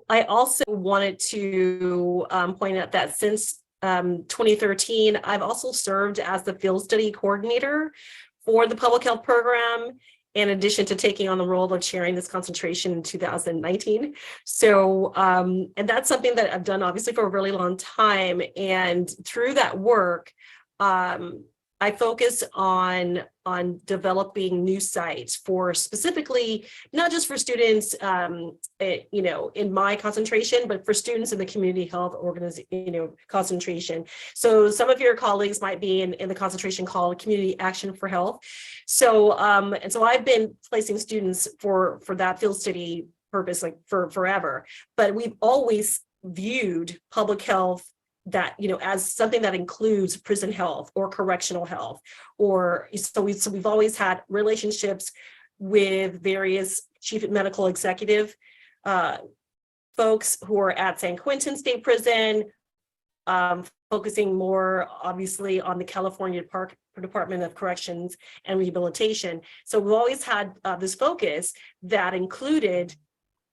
I also wanted to point out that since 2013, I've also served as the field study coordinator for the public health program, in addition to taking on the role of chairing this concentration in 2019. So, and that's something that I've done obviously for a really long time. And through that work, I focus on developing new sites for specifically, not just for students, in my concentration, but for students in the community health concentration. So some of your colleagues might be in the concentration called Community Action for Health. So, and so I've been placing students for that field study purpose, like for forever, but we've always viewed public health that, as something that includes prison health or correctional health, or so we've always had relationships with various chief medical executive folks who are at San Quentin State Prison, focusing more obviously on the California Department of Corrections and Rehabilitation. So we've always had this focus that included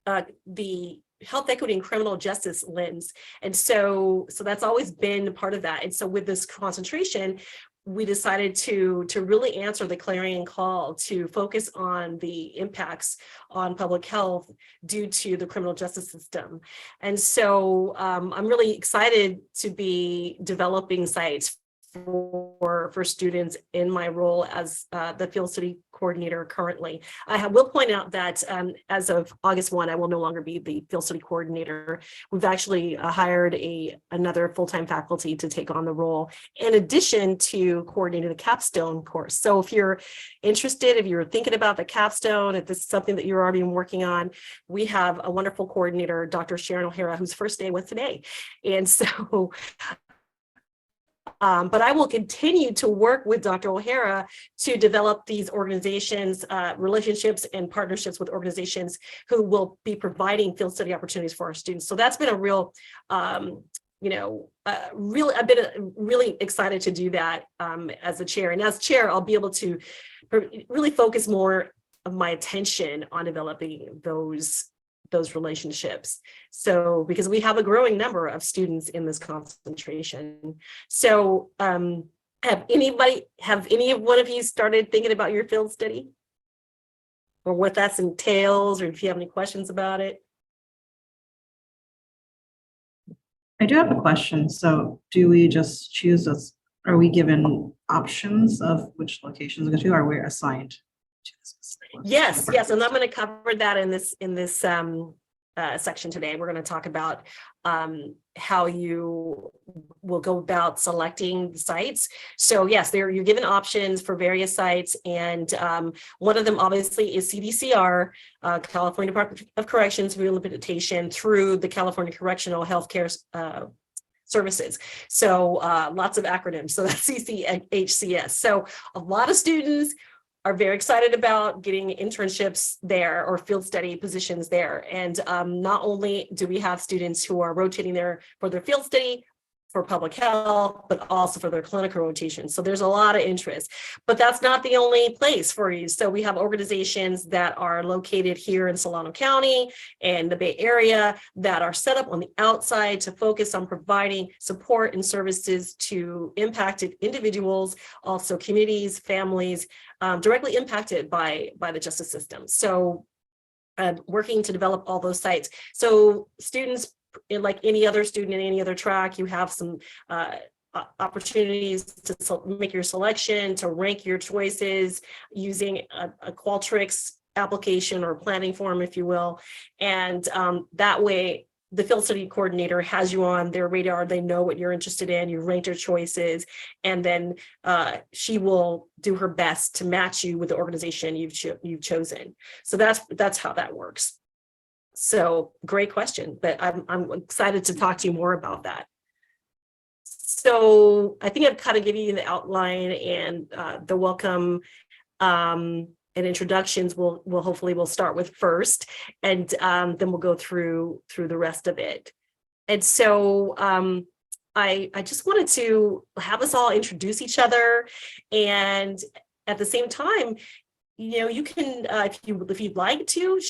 the health equity and criminal justice lens. And so that's always been part of that. And so with this concentration, we decided to really answer the clarion call to focus on the impacts on public health due to the criminal justice system. And so I'm really excited to be developing sites for students in my role as the field study coordinator currently. I will point out that as of August 1, I will no longer be the field study coordinator. We've actually hired another full-time faculty to take on the role, in addition to coordinating the capstone course. So if you're interested, if you're thinking about the capstone, if this is something that you're already working on, we have a wonderful coordinator, Dr. Sharon O'Hara, whose first day was today. And so but I will continue to work with Dr. O'Hara to develop these organizations, relationships and partnerships with organizations who will be providing field study opportunities for our students. So that's been a real, I've been really excited to do that as a chair. And as chair, I'll be able to really focus more of my attention on developing those relationships. So because we have a growing number of students in this concentration. So have any one of you started thinking about your field study or what that entails, or if you have any questions about it? I do have a question. So do we just choose are we given options of which locations to go to? Are we assigned to this? Yes, and I'm going to cover that in this section today. We're going to talk about how you will go about selecting the sites. So yes, you're given options for various sites, and one of them obviously is CDCR, California Department of Corrections Rehabilitation, through the California Correctional Healthcare Services. So lots of acronyms. So that's CCHCS. So a lot of students are very excited about getting internships there or field study positions there. And not only do we have students who are rotating there for their field study for public health, but also for their clinical rotation. So there's a lot of interest, but that's not the only place for you. So we have organizations that are located here in Solano County and the Bay Area that are set up on the outside to focus on providing support and services to impacted individuals, also communities, families, directly impacted by the justice system. So working to develop all those sites. So students, like any other student in any other track, you have some opportunities to make your selection, to rank your choices using a Qualtrics application or planning form, if you will. And that way, the field study coordinator has you on their radar. They know what you're interested in. You rank your choices, and then she will do her best to match you with the organization you've chosen. So that's how that works. So great question, but I'm excited to talk to you more about that. So I think I've kind of given you the outline and the welcome and introductions. We'll start with first, and then we'll go through the rest of it. And so I just wanted to have us all introduce each other, and at the same time, you can if you'd like to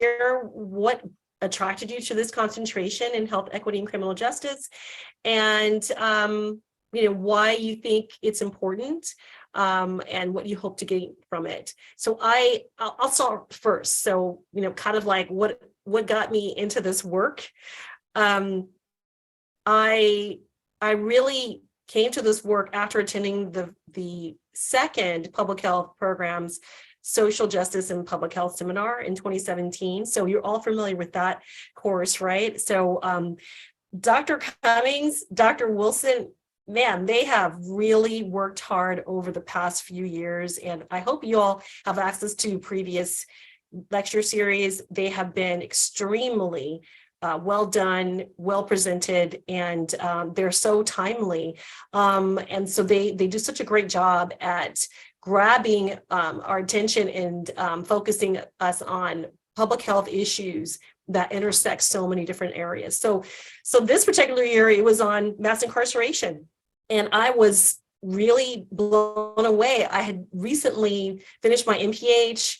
share what attracted you to this concentration in health equity and criminal justice, and why you think it's important, and what you hope to gain from it. So I'll start first. So, kind of like what got me into this work. I really came to this work after attending the second public health program's social justice and public health seminar in 2017. So you're all familiar with that course, right? So Dr. Cummings, Dr. Wilson, man, they have really worked hard over the past few years. And I hope you all have access to previous lecture series. They have been extremely well done, well presented, and they're so timely. And so they do such a great job at grabbing our attention and focusing us on public health issues that intersect so many different areas. So this particular year, it was on mass incarceration. And I was really blown away. I had recently finished my MPH.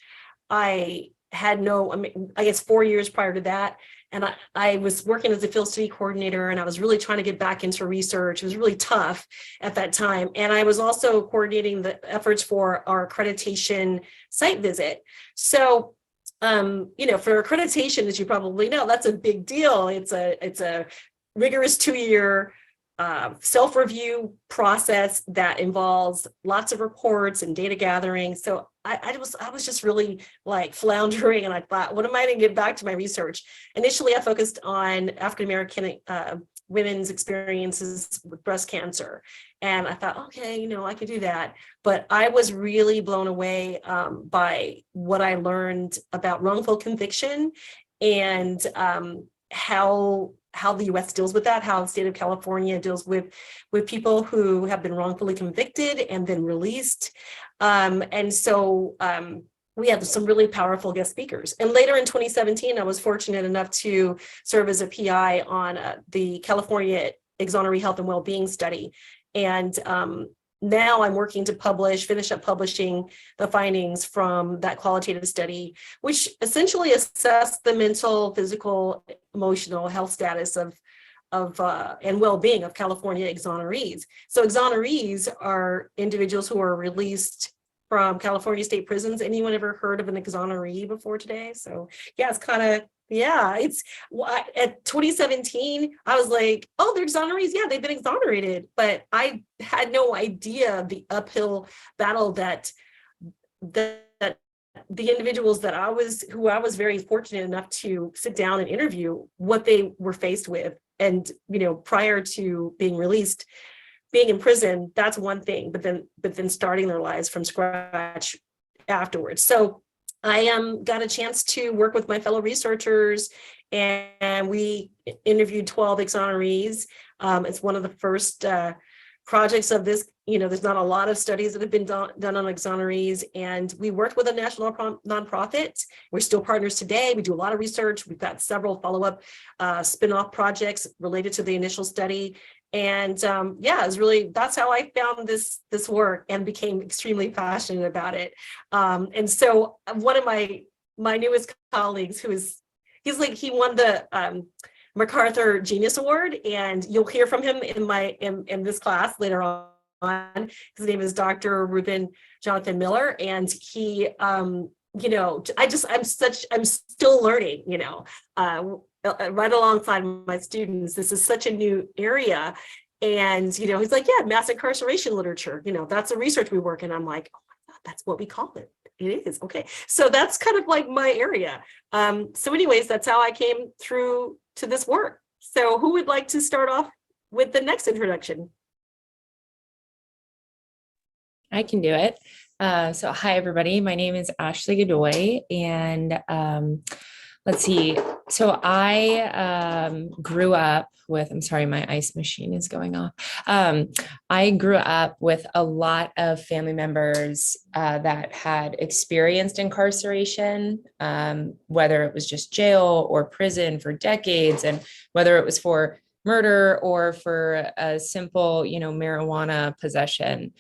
I had I guess 4 years prior to that. And I was working as a field study coordinator, and I was really trying to get back into research. It was really tough at that time. And I was also coordinating the efforts for our accreditation site visit. So, for accreditation, as you probably know, that's a big deal. It's a rigorous 2-year self-review process that involves lots of reports and data gathering. So I was just really like floundering, and I thought, what am I going to get back to my research? Initially, I focused on African-American women's experiences with breast cancer. And I thought, okay, I could do that. But I was really blown away by what I learned about wrongful conviction and how the U.S. deals with that, how the state of California deals with people who have been wrongfully convicted and then released. And so we had some really powerful guest speakers. And later in 2017, I was fortunate enough to serve as a PI on the California Exoneree Health and Wellbeing Study. And now I'm working to finish up publishing the findings from that qualitative study, which essentially assessed the mental, physical, emotional health status of and well-being of California exonerees. So exonerees are individuals who are released from California state prisons. Anyone ever heard of an exoneree before today? So yeah, it's at 2017, I was like, oh, they're exonerees. Yeah, they've been exonerated. But I had no idea the uphill battle that the individuals who I was very fortunate enough to sit down and interview, what they were faced with. And, prior to being released, being in prison, that's one thing, but then starting their lives from scratch afterwards. So I got a chance to work with my fellow researchers, and we interviewed 12 exonerees. It's one of the first projects of this. There's not a lot of studies that have been done on exonerees, and we worked with a national nonprofit. We're still partners today. We do a lot of research. We've got several follow-up spin-off projects related to the initial study. And that's how I found this work and became extremely passionate about it. And so one of my newest colleagues, he won the MacArthur Genius Award, and you'll hear from him in this class later on. His name is Dr. Ruben Jonathan Miller, and he, I'm still learning, right alongside my students. This is such a new area. And, he's like, yeah, mass incarceration literature, that's a research we work in. I'm like, oh my God, that's what we call it. It is. Okay. So that's kind of like my area. So anyways, that's how I came through to this work. So who would like to start off with the next introduction? I can do it. So hi, everybody. My name is Ashley Godoy, and let's see. So I grew up with, I'm sorry, my ice machine is going off. I grew up with a lot of family members that had experienced incarceration, whether it was just jail or prison for decades, and whether it was for murder or for a simple, marijuana possession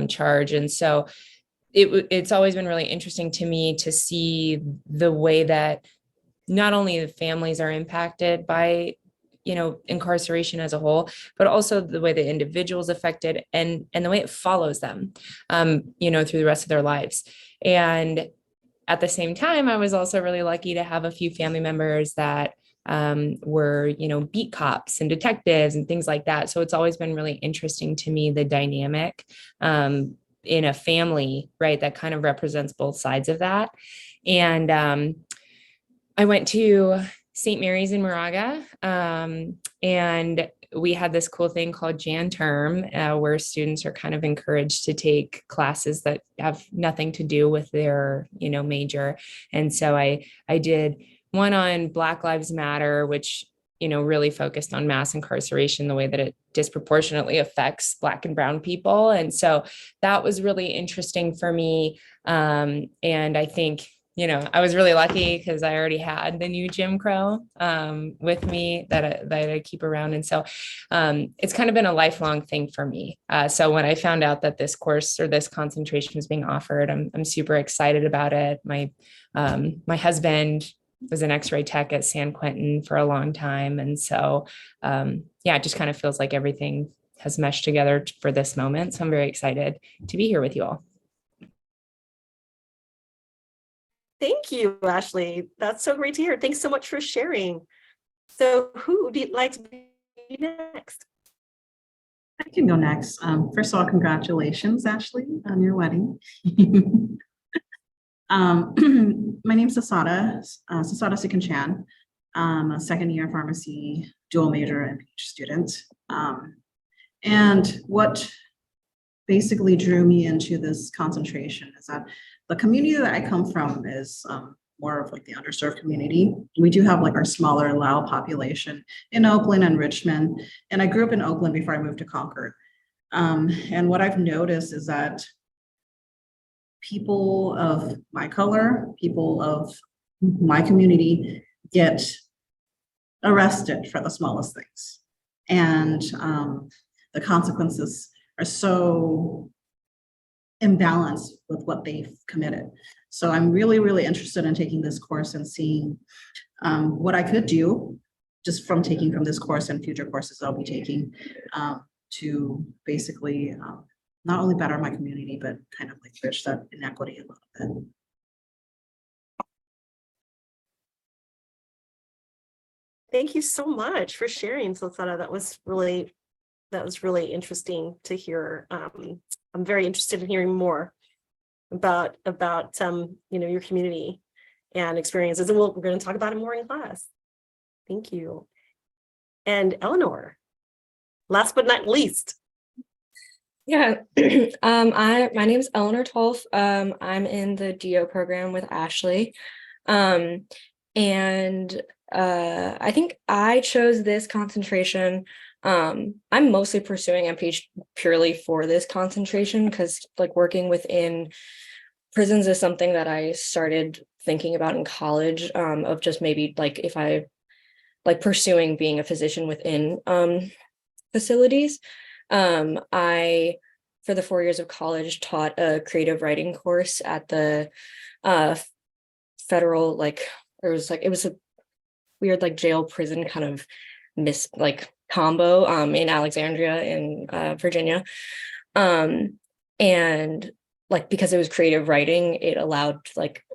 charge. And so it's always been really interesting to me to see the way that not only the families are impacted by, incarceration as a whole, but also the way the individuals affected and the way it follows them, through the rest of their lives. And at the same time, I was also really lucky to have a few family members that were, beat cops and detectives and things like that. So it's always been really interesting to me, the dynamic in a family, right, that kind of represents both sides of that. And I went to St. Mary's in Moraga, and we had this cool thing called Jan Term, where students are kind of encouraged to take classes that have nothing to do with their, major. And so I did one on Black Lives Matter, which, really focused on mass incarceration, the way that it disproportionately affects Black and Brown people. And so that was really interesting for me. And I think, I was really lucky because I already had the new Jim Crow with me that I keep around. And so it's kind of been a lifelong thing for me. So when I found out that this course or this concentration was being offered, I'm super excited about it. My husband was an X-ray tech at San Quentin for a long time. And so, it just kind of feels like everything has meshed together for this moment. So I'm very excited to be here with you all. Thank you, Ashley. That's so great to hear. Thanks so much for sharing. So who would you like to be next? I can go next. First of all, congratulations, Ashley, on your wedding. My name's Sasada Sikhan-Chan. I'm a second year pharmacy dual major and PhD student. And what basically drew me into this concentration is that the community that I come from is more of like the underserved community. We do have like our smaller Lao population in Oakland and Richmond. And I grew up in Oakland before I moved to Concord. And what I've noticed is that people of my color, people of my community get arrested for the smallest things. And the consequences are so imbalanced with what they've committed. So I'm really, really interested in taking this course and seeing what I could do just from taking from this course and future courses I'll be taking to basically not only better my community, but kind of like bridge that inequity a little bit. Thank you so much for sharing, Sultana. That was really interesting to hear. I'm very interested in hearing more about your community and experiences, and we're going to talk about it more in class. Thank you. And Eleanor, last but not least. Yeah, my name is Eleanor Tolf. I'm in the DO program with Ashley. And I think I chose this concentration. I'm mostly pursuing MPH purely for this concentration because like working within prisons is something that I started thinking about in college, of just maybe like if I like pursuing being a physician within facilities. I, for the 4 years of college, taught a creative writing course at the federal, it was a weird like jail prison kind of combo in Alexandria in Virginia. And like because it was creative writing, it allowed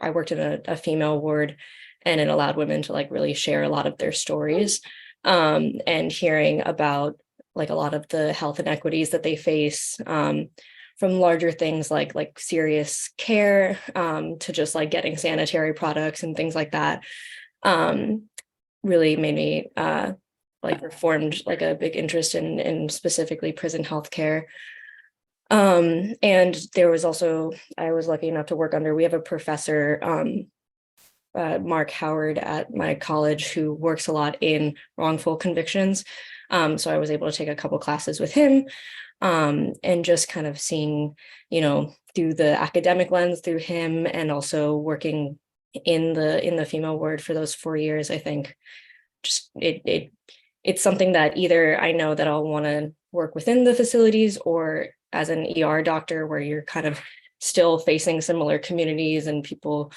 I worked in a female ward, and it allowed women to like really share a lot of their stories, and hearing about like a lot of the health inequities that they face, from larger things like serious care, to just like getting sanitary products and things like that, really made me formed like a big interest in specifically prison healthcare. And there was also, I was lucky enough to work under, we have a professor, Mark Howard at my college, who works a lot in wrongful convictions. So I was able to take a couple classes with him, and just kind of seeing, through the academic lens through him, and also working in the female ward for those 4 years. I think just it's something that either I know that I'll want to work within the facilities, or as an ER doctor, where you're kind of still facing similar communities and people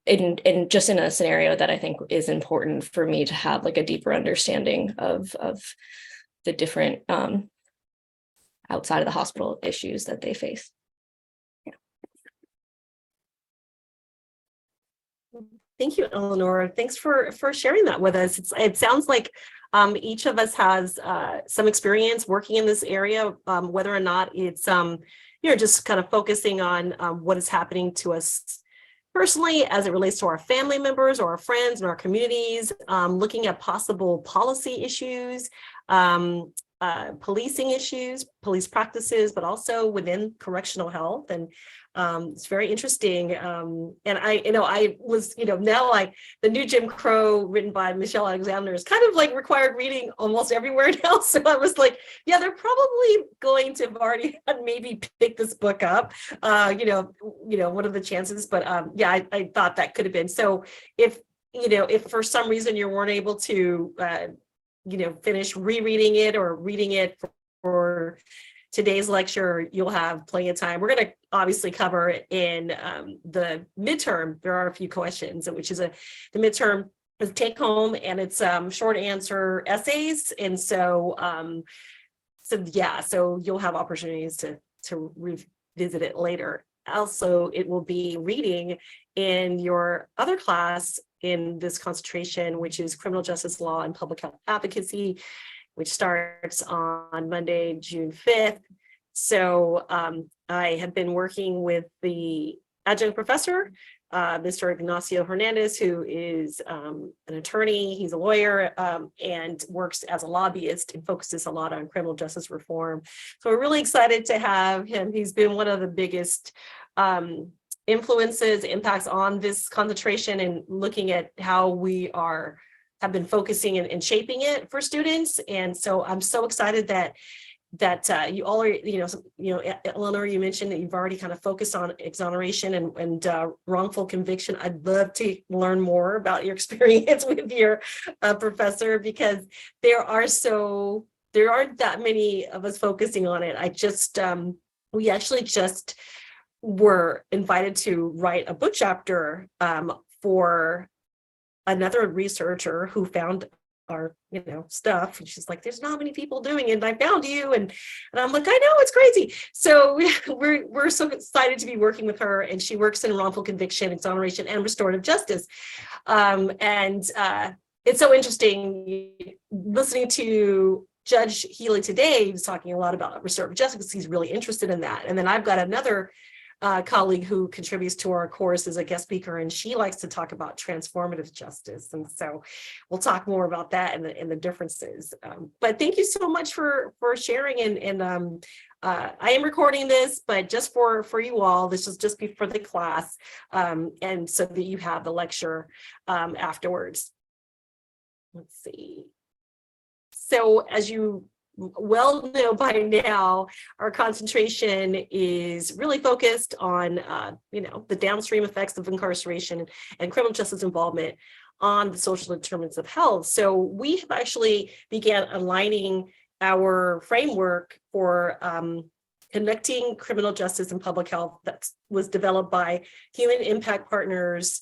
in just in a scenario that I think is important for me to have like a deeper understanding of the different outside of the hospital issues that they face. Thank you, Eleanor. Thanks for sharing that with us. It sounds like each of us has some experience working in this area, whether or not it's just kind of focusing on what is happening to us personally as it relates to our family members or our friends and our communities, looking at possible policy issues, policing issues, police practices, but also within correctional health. And it's very interesting. And I was, now like the new Jim Crow written by Michelle Alexander is kind of like required reading almost everywhere now. So I was like, yeah, they're probably going to have already maybe picked this book up. What are the chances? But yeah, I thought that could have been. So if for some reason you weren't able to, finish rereading it or reading it for today's lecture, you'll have plenty of time. We're going to obviously cover in the midterm. There are a few questions, which is the midterm is take home, and it's short answer essays. And so you'll have opportunities to revisit it later. Also, it will be reading in your other class in this concentration, which is criminal justice law and public health advocacy, which starts on Monday, June 5th. So I have been working with the adjunct professor, Mr. Ignacio Hernandez, who is an attorney. He's a lawyer and works as a lobbyist and focuses a lot on criminal justice reform. So we're really excited to have him. He's been one of the biggest influences, impacts on this concentration, and looking at how we have been focusing and shaping it for students. And so I'm so excited that you all are, Eleanor, you mentioned that you've already kind of focused on exoneration and wrongful conviction. I'd love to learn more about your experience with your professor, because there aren't that many of us focusing on it. We actually just were invited to write a book chapter for another researcher who found our stuff, and she's like, there's not many people doing it, and I found you, and I'm like, I know, it's crazy. So we're so excited to be working with her, and she works in wrongful conviction, exoneration, and restorative justice. It's so interesting listening to Judge Healy today. He was talking a lot about restorative justice because he's really interested in that. And then I've got another colleague who contributes to our course as a guest speaker, and she likes to talk about transformative justice. And so we'll talk more about that and the differences. But thank you so much for sharing. And I am recording this, but just for you all, this will just be for the class, and so that you have the lecture afterwards. Let's see. So as you well know by now, our concentration is really focused on the downstream effects of incarceration and criminal justice involvement on the social determinants of health. So we have actually began aligning our framework for connecting criminal justice and public health that was developed by Human Impact Partners,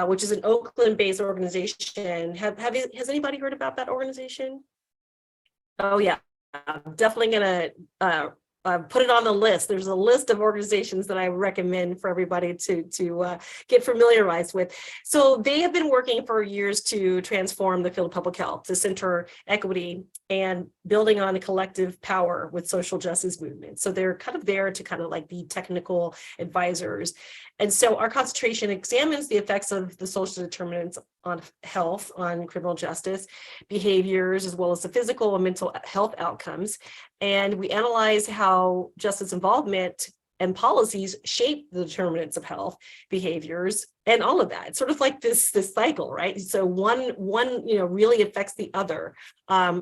which is an Oakland-based organization. Has anybody heard about that organization? Oh yeah, I'm definitely gonna put it on the list. There's a list of organizations that I recommend for everybody to get familiarized with. So they have been working for years to transform the field of public health, to center equity and building on a collective power with social justice movements. So they're kind of there to kind of like be technical advisors. And so our concentration examines the effects of the social determinants on health, on criminal justice behaviors, as well as the physical and mental health outcomes. And we analyze how justice involvement and policies shape the determinants of health behaviors and all of that. It's sort of like this cycle, right? So one really affects the other.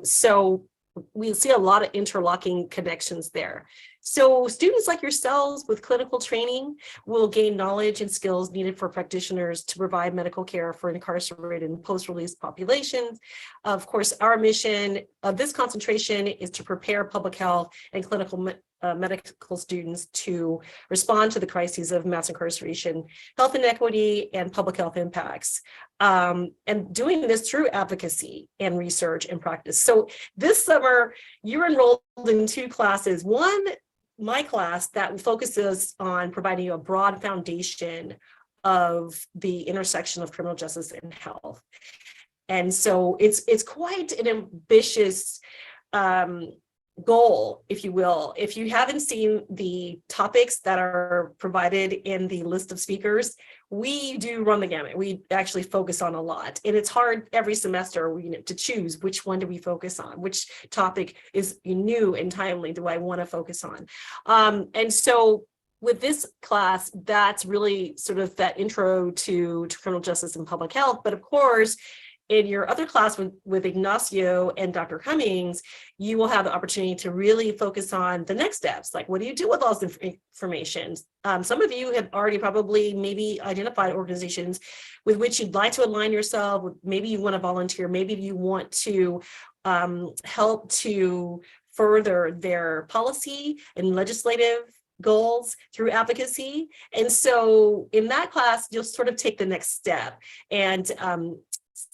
So we see a lot of interlocking connections there. So students like yourselves with clinical training will gain knowledge and skills needed for practitioners to provide medical care for incarcerated and post-release populations. Of course, our mission of this concentration is to prepare public health and clinical medical students to respond to the crises of mass incarceration, health inequity, and public health impacts. And doing this through advocacy and research and practice. So this summer, you're enrolled in 2 classes. One, my class that focuses on providing you a broad foundation of the intersection of criminal justice and health. And so it's quite an ambitious goal, if you will. If you haven't seen the topics that are provided in the list of speakers, we do run the gamut. We actually focus on a lot, and it's hard every semester to choose which one do we focus on, which topic is new and timely do I want to focus on. And so with this class, that's really sort of that intro to criminal justice and public health. But of course, in your other class with Ignacio and Dr. Cummings, you will have the opportunity to really focus on the next steps. Like, what do you do with all this information? Some of you have already probably maybe identified organizations with which you'd like to align yourself. Maybe you want to volunteer. Maybe you want to help to further their policy and legislative goals through advocacy. And so in that class, you'll sort of take the next step. And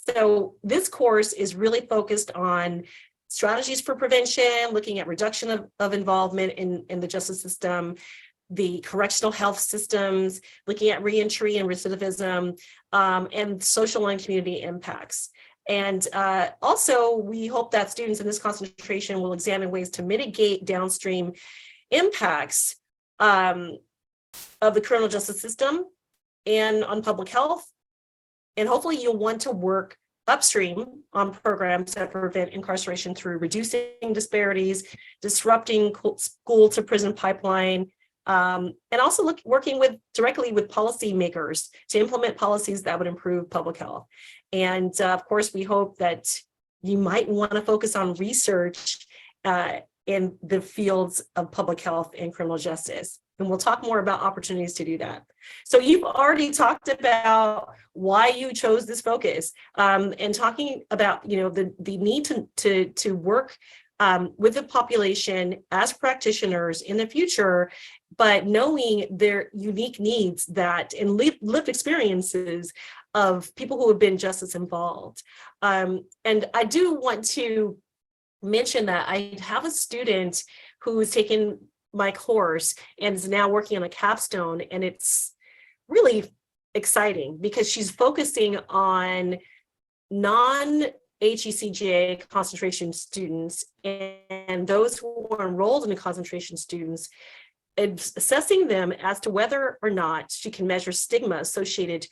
so this course is really focused on strategies for prevention, looking at reduction of involvement in the justice system, the correctional health systems, looking at reentry and recidivism, and social and community impacts. And also, we hope that students in this concentration will examine ways to mitigate downstream impacts of the criminal justice system and on public health. And hopefully you'll want to work upstream on programs that prevent incarceration through reducing disparities, disrupting school to prison pipeline, and also working directly with policymakers to implement policies that would improve public health. And of course, we hope that you might want to focus on research in the fields of public health and criminal justice. And we'll talk more about opportunities to do that. So you've already talked about why you chose this focus, and talking about the need to work with the population as practitioners in the future, but knowing their unique needs and lived experiences of people who have been justice involved. And I do want to mention that I have a student who's taken my course and is now working on a capstone, and it's really exciting because she's focusing on non-HECGA concentration students and those who are enrolled in the concentration students, and assessing them as to whether or not she can measure stigma associated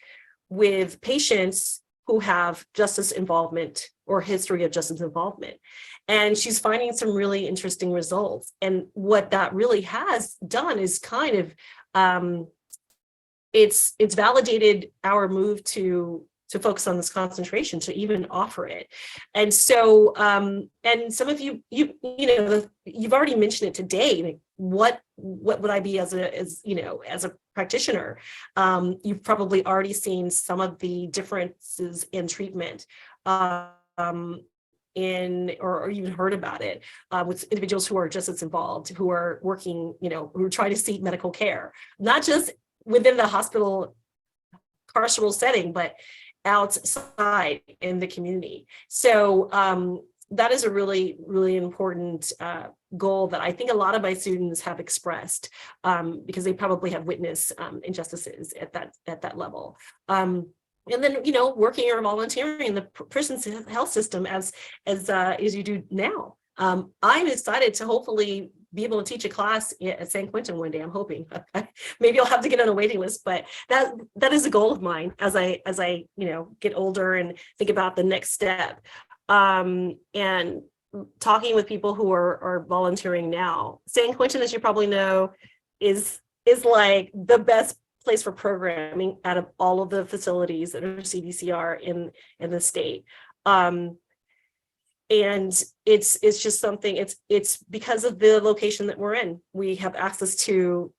with patients who have justice involvement or history of justice involvement. And she's finding some really interesting results. And what that really has done is kind of, it's validated our move to focus on this concentration, to even offer it. And so, and some of you've already mentioned it today. Like, what would I be as a practitioner? You've probably already seen some of the differences in treatment, or even heard about it with individuals who are justice involved, who are working, who are trying to seek medical care, not just within the hospital carceral setting, but outside in the community. So that is a really, really important goal that I think a lot of my students have expressed, because they probably have witnessed injustices at that level. And then, working or volunteering in the prison health system as you do now. I'm excited to hopefully be able to teach a class at San Quentin one day. I'm hoping. Maybe I'll have to get on a waiting list, but that is a goal of mine as I get older and think about the next step. And talking with people who are volunteering now. San Quentin, as you probably know, is like the best place for programming out of all of the facilities that are CDCR in the state. And it's just something, it's because of the location that we're in. We have access to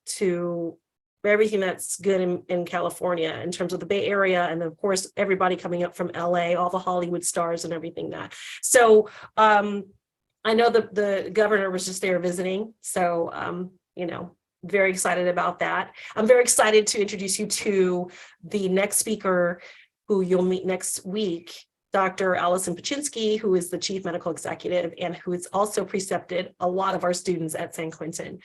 everything that's good in California in terms of the Bay Area, and of course everybody coming up from LA, all the Hollywood stars and everything that. So I know the governor was just there visiting, so very excited about that. I'm very excited to introduce you to the next speaker who you'll meet next week, Dr. Allison Paczynski, who is the chief medical executive and who has also precepted a lot of our students at San Quentin.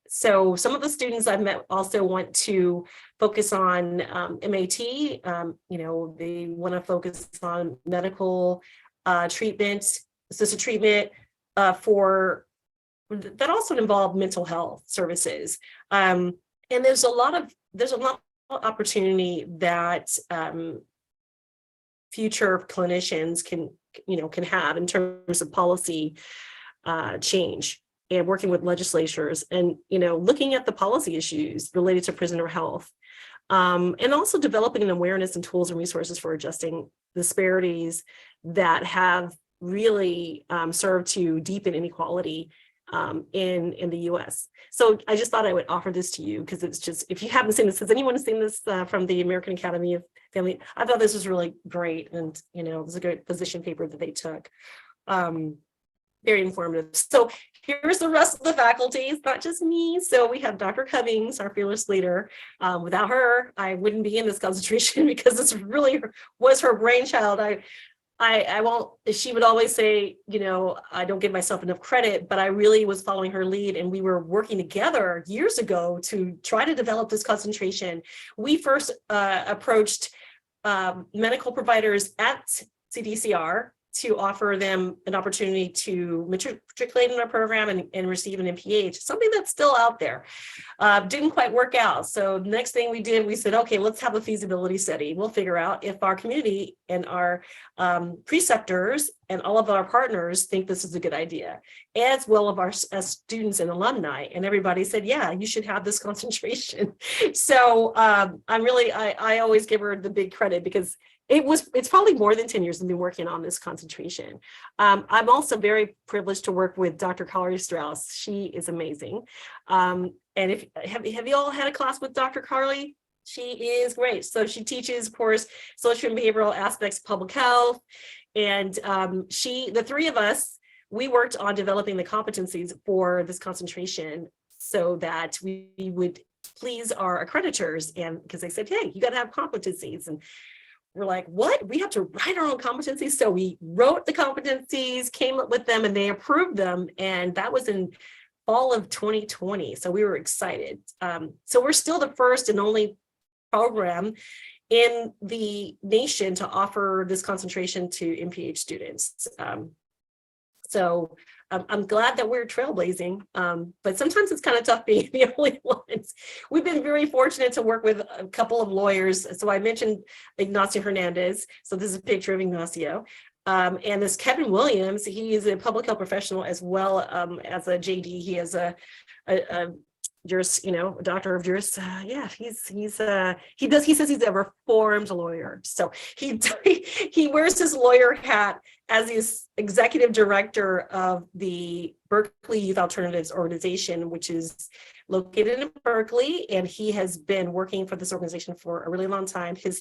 So some of the students I've met also want to focus on MAT. They want to focus on medical treatment, assisted treatment for that also involve mental health services. And there's a lot of opportunity that future clinicians can have in terms of policy change and working with legislatures and looking at the policy issues related to prisoner health, and also developing an awareness and tools and resources for adjusting disparities that have really served to deepen inequality in the US. So I just thought I would offer this to you because it's just, if you haven't seen this, has anyone seen this from the American Academy of Family? I thought this was really great, and it was a good position paper that they took. Very informative. So here's the rest of the faculty. It's not just me. So we have Dr. Cummings, our fearless leader. Without her, I wouldn't be in this concentration because this really was her brainchild. I won't, she would always say, I don't give myself enough credit, but I really was following her lead, and we were working together years ago to try to develop this concentration. We first approached medical providers at CDCR to offer them an opportunity to matriculate in our program and receive an MPH, something that's still out there. Didn't quite work out. So the next thing we did, we said, okay, let's have a feasibility study. We'll figure out if our community and our preceptors and all of our partners think this is a good idea, as well as students and alumni. And everybody said, yeah, you should have this concentration. So I always give her the big credit because it's probably more than 10 years I've been working on this concentration. I'm also very privileged to work with Dr. Carly Strauss. She is amazing. And have you all had a class with Dr. Carly? She is great. So she teaches, of course, social and behavioral aspects of public health. And the three of us, we worked on developing the competencies for this concentration so that we would please our accreditors. And because they said, hey, you got to have competencies. And we're like, what? We have to write our own competencies. So we wrote the competencies, came up with them, and they approved them. And that was in fall of 2020. So we were excited. So we're still the first and only program in the nation to offer this concentration to MPH students. So I'm glad that we're trailblazing, but sometimes it's kind of tough being the only ones. We've been very fortunate to work with a couple of lawyers. So I mentioned Ignacio Hernandez. So this is a picture of Ignacio. And this Kevin Williams, he is a public health professional as well as a JD. He has a juris, a doctor of juris. He says he's a reformed lawyer. So he wears his lawyer hat as the executive director of the Berkeley Youth Alternatives Organization, which is located in Berkeley, and he has been working for this organization for a really long time. He's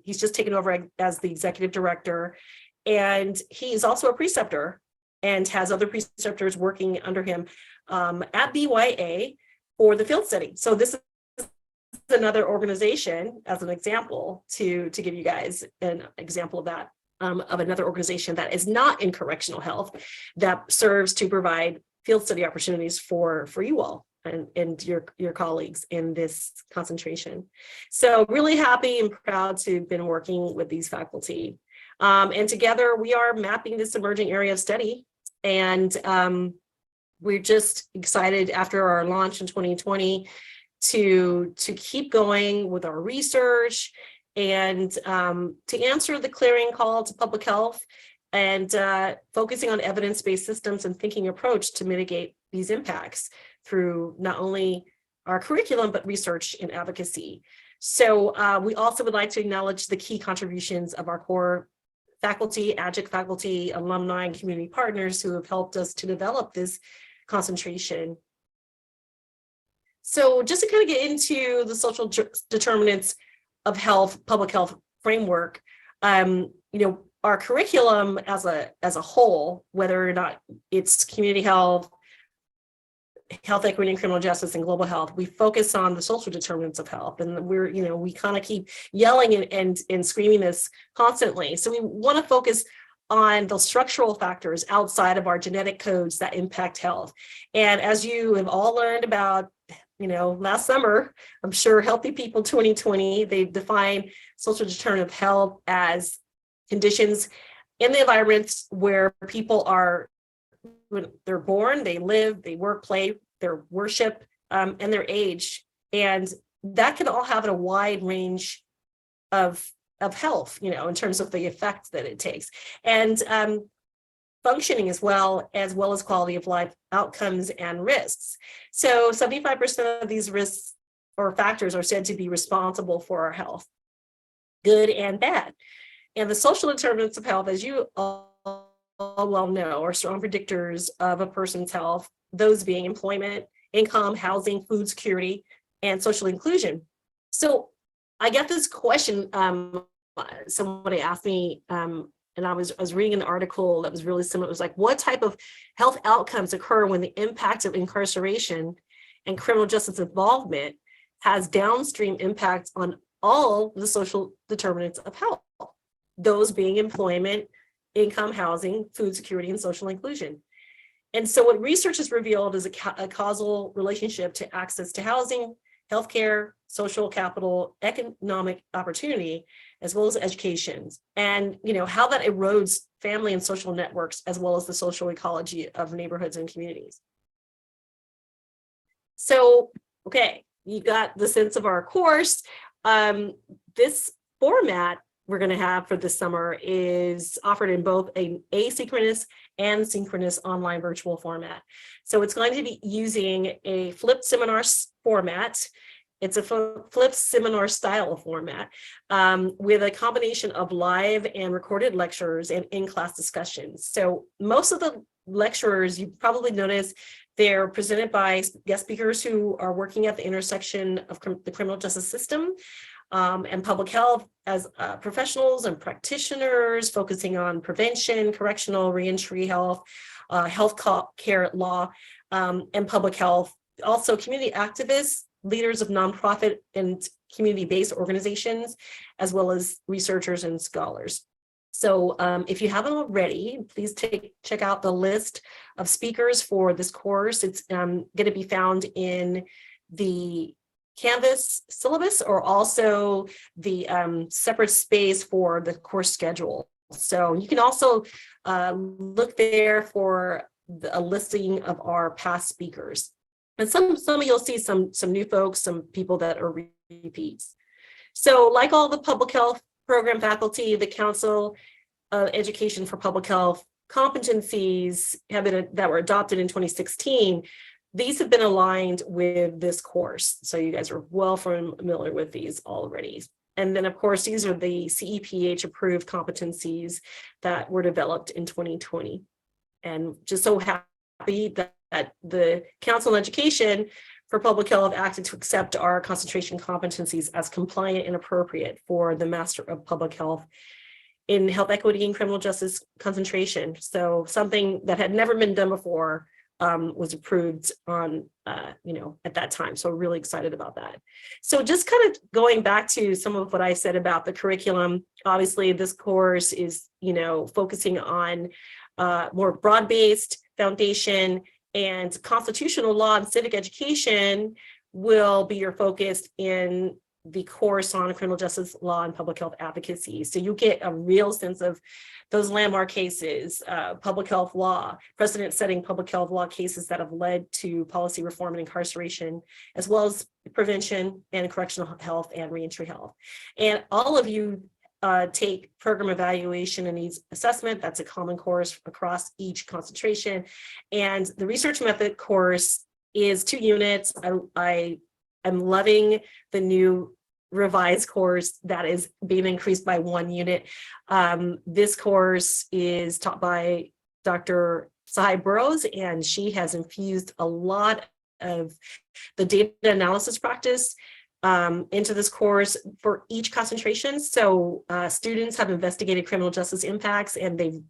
just taken over as the executive director, and he is also a preceptor and has other preceptors working under him at BYA for the field study. So this is another organization, as an example, to give you guys an example of that, of another organization that is not in correctional health, that serves to provide field study opportunities for you all and your colleagues in this concentration. So really happy and proud to have been working with these faculty. And together we are mapping this emerging area of study. And we're just excited after our launch in 2020 to keep going with our research and to answer the clarion call to public health and focusing on evidence-based systems and thinking approach to mitigate these impacts through not only our curriculum, but research and advocacy. So we also would like to acknowledge the key contributions of our core faculty, adjunct faculty, alumni, and community partners who have helped us to develop this concentration. So just to kind of get into the social determinants of health, public health framework, our curriculum as a whole, whether or not it's community health, health equity and criminal justice, and global health, we focus on the social determinants of health. And we kind of keep yelling and screaming this constantly. So we want to focus on the structural factors outside of our genetic codes that impact health. And as you have all learned about, last summer, I'm sure Healthy People 2020, they define social determinant of health as conditions in the environments where people are, when they're born, they live, they work, play, their worship, and their age. And that can all have a wide range of health, in terms of the effect that it takes. And functioning as well as quality of life outcomes and risks. So 75% of these risks or factors are said to be responsible for our health, good and bad. And the social determinants of health, as you all well know, are strong predictors of a person's health, those being employment, income, housing, food security, and social inclusion. So I get this question, somebody asked me, and I was reading an article that was really similar. It was like, what type of health outcomes occur when the impact of incarceration and criminal justice involvement has downstream impacts on all the social determinants of health, those being employment, income, housing, food security, and social inclusion. And so what research has revealed is a causal relationship to access to housing, healthcare, social capital, economic opportunity, as well as education, and how that erodes family and social networks, as well as the social ecology of neighborhoods and communities. So, okay, you got the sense of our course. This format we're going to have for this summer is offered in both an asynchronous and synchronous online virtual format. So it's going to be using a flipped seminar format. It's a flipped seminar style format with a combination of live and recorded lectures and in-class discussions. So most of the lecturers, you probably noticed, they're presented by guest speakers who are working at the intersection of the criminal justice system and public health as professionals and practitioners focusing on prevention, correctional, reentry health, health care law, and public health. Also community activists, leaders of nonprofit and community-based organizations, as well as researchers and scholars. So if you haven't already, please check out the list of speakers for this course. It's going to be found in the Canvas syllabus, or also the separate space for the course schedule. So you can also look there for a listing of our past speakers. And some of you'll see some new folks, some people that are repeats. So like all the public health program faculty, the Council of Education for Public Health competencies that were adopted in 2016, these have been aligned with this course. So you guys are well familiar with these already. And then of course, these are the CEPH approved competencies that were developed in 2020. And just so happy that the Council on Education for Public Health acted to accept our concentration competencies as compliant and appropriate for the Master of Public Health in Health Equity and Criminal Justice concentration. So something that had never been done before was approved on, at that time. So really excited about that. So just kind of going back to some of what I said about the curriculum, obviously this course is, focusing on more broad-based foundation, and constitutional law and civic education will be your focus in the course on criminal justice law and public health advocacy. So you get a real sense of those landmark cases, public health law, precedent-setting public health law cases that have led to policy reform and incarceration, as well as prevention and correctional health and reentry health. And all of you take program evaluation and needs assessment. That's a common course across each concentration. And the research method course is 2 units. I'm loving the new revised course that is being increased by 1 unit. This course is taught by Dr. Sahai Burrows, and she has infused a lot of the data analysis practice into this course for each concentration. So students have investigated criminal justice impacts, and they've,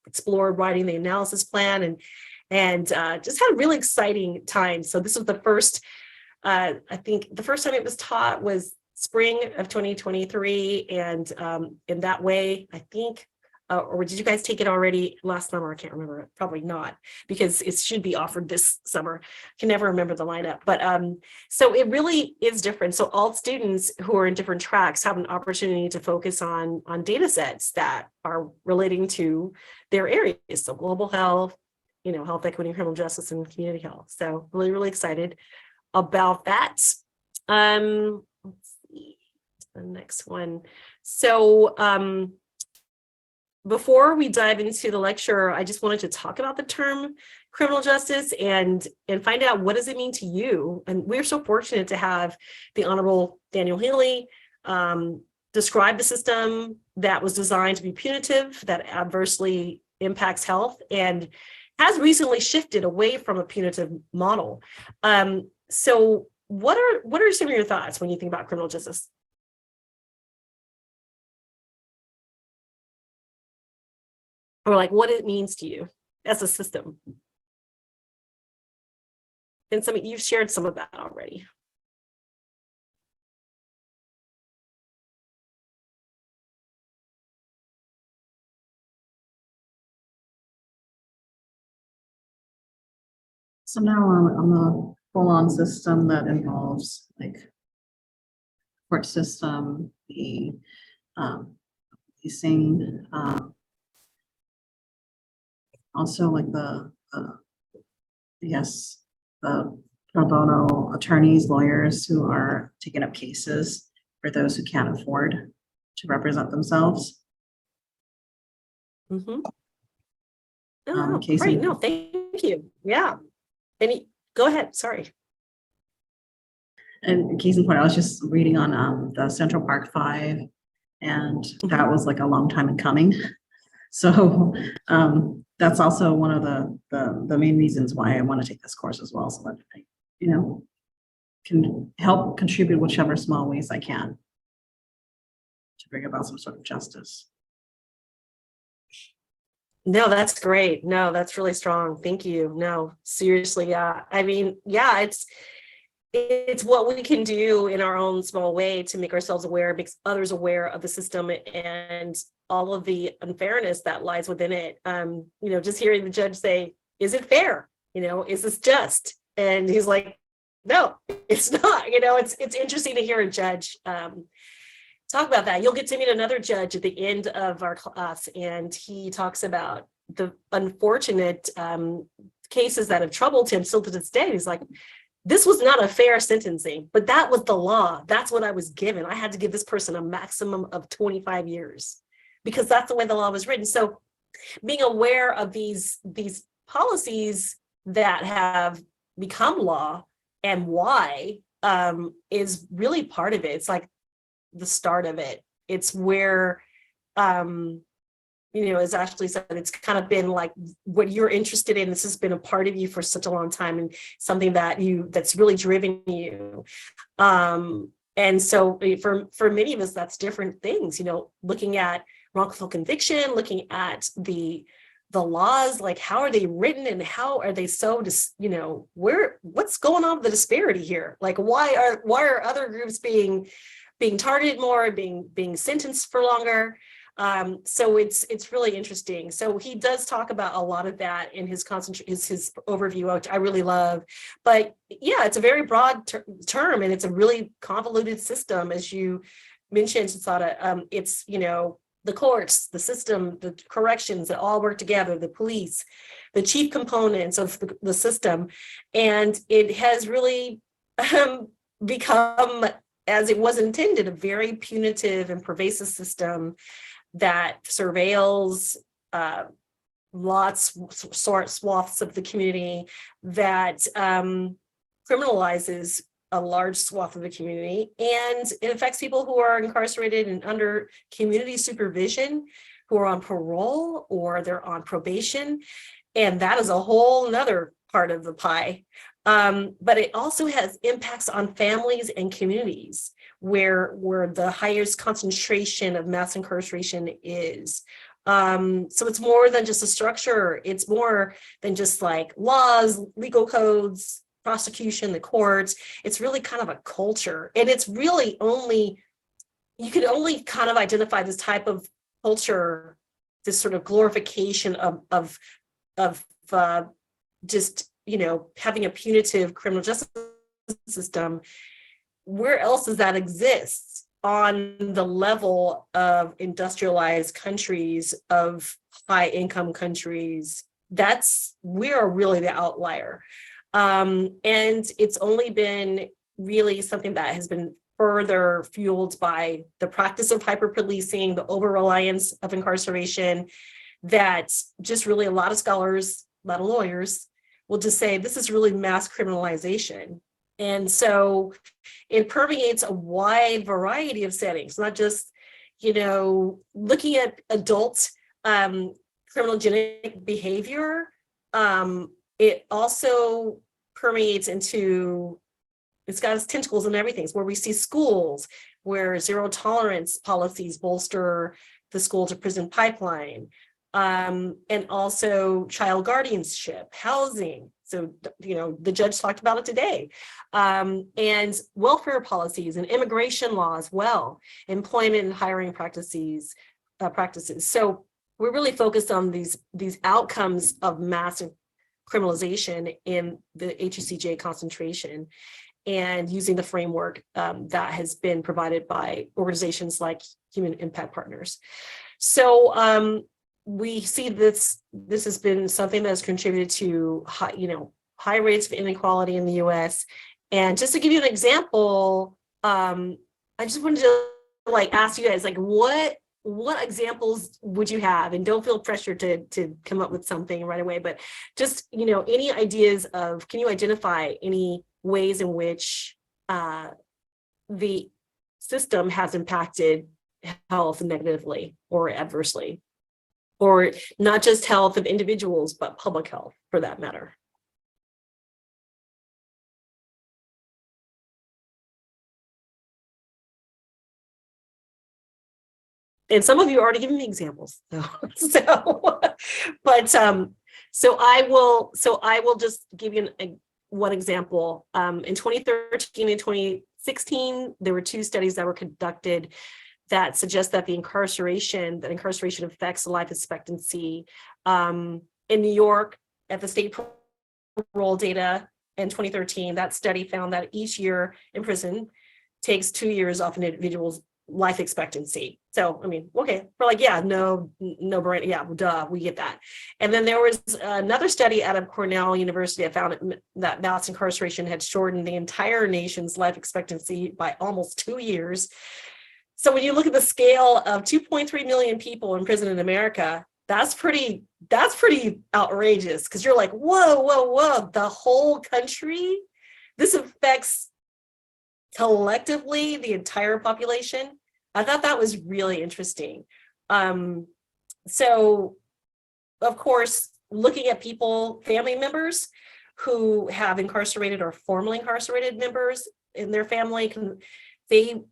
explored writing the analysis plan, and just had a really exciting time. So this was the first, I think the first time it was taught was spring of 2023. And in that way, I think, or did you guys take it already last summer? I can't remember. Probably not, because it should be offered this summer. I can never remember the lineup. But so it really is different. So all students who are in different tracks have an opportunity to focus on data sets that are relating to their areas. So global health, health equity, criminal justice, and community health. So really, really excited about that. Let's see the next one. So before we dive into the lecture, I just wanted to talk about the term criminal justice and find out, what does it mean to you? And we're so fortunate to have the Honorable Daniel Healy describe the system that was designed to be punitive, that adversely impacts health, and has recently shifted away from a punitive model. So what are some of your thoughts when you think about criminal justice? Or like what it means to you as a system? And you've shared some of that already. So now on the full-on system that involves like court system, the policing, also like the pro bono attorneys, lawyers who are taking up cases for those who can't afford to represent themselves. Mm-hmm. Case Great. in- No, thank you. Yeah. Go ahead. Sorry. And case in point, I was just reading on the Central Park 5, and that was like a long time in coming. So that's also one of the main reasons why I want to take this course as well, so that I, can help contribute whichever small ways I can to bring about some sort of justice. No, that's great. No, that's really strong. Thank you. No, seriously. Yeah. I mean, yeah, it's what we can do in our own small way to make ourselves aware, make others aware of the system and all of the unfairness that lies within it. Just hearing the judge say, is it fair? Is this just? And he's like, no, it's not. It's interesting to hear a judge talk about that. You'll get to meet another judge at the end of our class, and he talks about the unfortunate cases that have troubled him still to this day. He's like, this was not a fair sentencing, but that was the law. That's what I was given. I had to give this person a maximum of 25 years because that's the way the law was written. So being aware of these policies that have become law and why is really part of it. It's like the start of it. It's where, as Ashley said, it's kind of been like what you're interested in. This has been a part of you for such a long time, and something that's really driven you. And so for many of us, that's different things, looking at wrongful conviction, looking at the laws, like how are they written and how are they so, what's going on with the disparity here? Like, why are other groups being targeted more, being sentenced for longer? So it's really interesting. So he does talk about a lot of that in his overview, which I really love. But yeah, it's a very broad term, and it's a really convoluted system, as you mentioned, Sada. It's the courts, the system, the corrections that all work together, the police, the chief components of the system, and it has really become, as it was intended, a very punitive and pervasive system that surveils swaths of the community, that criminalizes a large swath of the community, and it affects people who are incarcerated and under community supervision who are on parole or they're on probation. And that is a whole nother part of the pie. But it also has impacts on families and communities where the highest concentration of mass incarceration is. So it's more than just a structure. It's more than just like laws, legal codes, prosecution, the courts. It's really kind of a culture. And it's really only, you can only kind of identify this type of culture, this sort of glorification of just, you know, having a punitive criminal justice system. Where else does that exist on the level of industrialized countries, of high income countries? We are really the outlier. And it's only been really something that has been further fueled by the practice of hyper-policing, the over-reliance of incarceration, that just really a lot of scholars, a lot of lawyers will just say this is really mass criminalization. And so it permeates a wide variety of settings, not just, you know, looking at adult criminogenic behavior. It also permeates into, it's got its tentacles and everything. It's where we see schools where zero tolerance policies bolster the school to prison pipeline, and also child guardianship, housing. So, you know, the judge talked about it today, and welfare policies and immigration law as well, employment and hiring practices. So we're really focused on these outcomes of massive criminalization in the HECJ concentration, and using the framework that has been provided by organizations like Human Impact Partners. So we see this has been something that has contributed to high rates of inequality in the US. And just to give you an example, I just wanted to ask you guys, what examples would you have? And don't feel pressured to come up with something right away, but just, any ideas of, can you identify any ways in which the system has impacted health negatively or adversely, or not just health of individuals, but public health for that matter? And some of you already given me examples. So I will just give you one example. In 2013 and 2016, there were two studies that were conducted that suggest that incarceration affects life expectancy. In New York, at the state parole data in 2013, that study found that each year in prison takes 2 years off an individual's life expectancy. So, I mean, okay, we're like, yeah, no brain, yeah, duh, we get that. And then there was another study out of Cornell University that found that mass incarceration had shortened the entire nation's life expectancy by almost 2 years. So when you look at the scale of 2.3 million people in prison in America, that's pretty outrageous, because you're like, whoa, the whole country? This affects collectively the entire population. I thought that was really interesting. So of course, looking at family members who have incarcerated or formerly incarcerated members in their family, they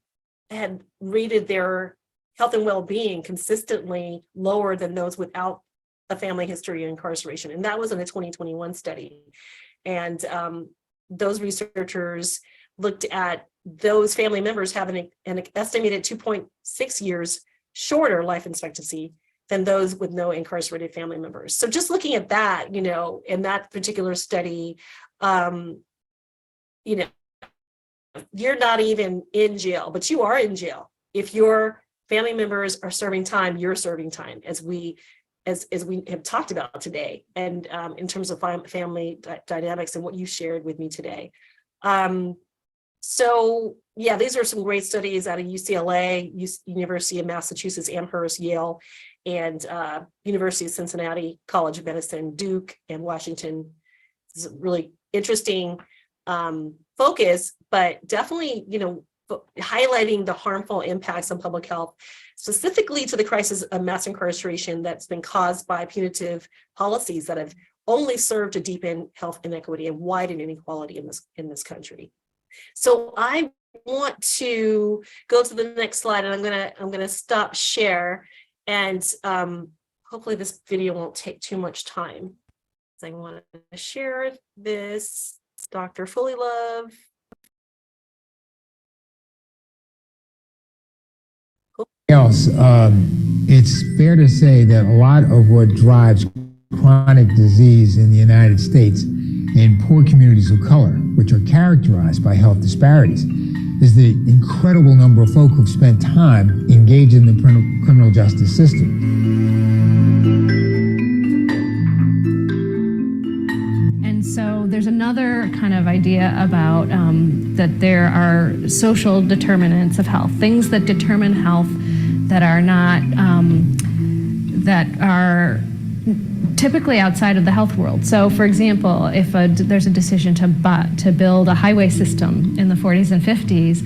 had rated their health and well-being consistently lower than those without a family history of incarceration. And that was in a 2021 study. And those researchers looked at those family members having an estimated 2.6 years shorter life expectancy than those with no incarcerated family members. So just looking at that, in that particular study, you're not even in jail, but you are in jail. If your family members are serving time, you're serving time, as we have talked about today, and in terms of family dynamics and what you shared with me today. So yeah, these are some great studies out of UCLA, University of Massachusetts, Amherst, Yale, and University of Cincinnati, College of Medicine, Duke, and Washington. It's a really interesting focus, but definitely, highlighting the harmful impacts on public health, specifically to the crisis of mass incarceration that's been caused by punitive policies that have only served to deepen health inequity and widen inequality in this country. So I want to go to the next slide, and I'm gonna stop share, and hopefully this video won't take too much time. I want to share this. Dr. Fully Love. Else, it's fair to say that a lot of what drives chronic disease in the United States in poor communities of color, which are characterized by health disparities, is the incredible number of folk who've spent time engaged in the criminal justice system. So there's another kind of idea about that there are social determinants of health, things that determine health that are not, that are typically outside of the health world. So for example, if there's a decision to build a highway system in the 40s and 50s,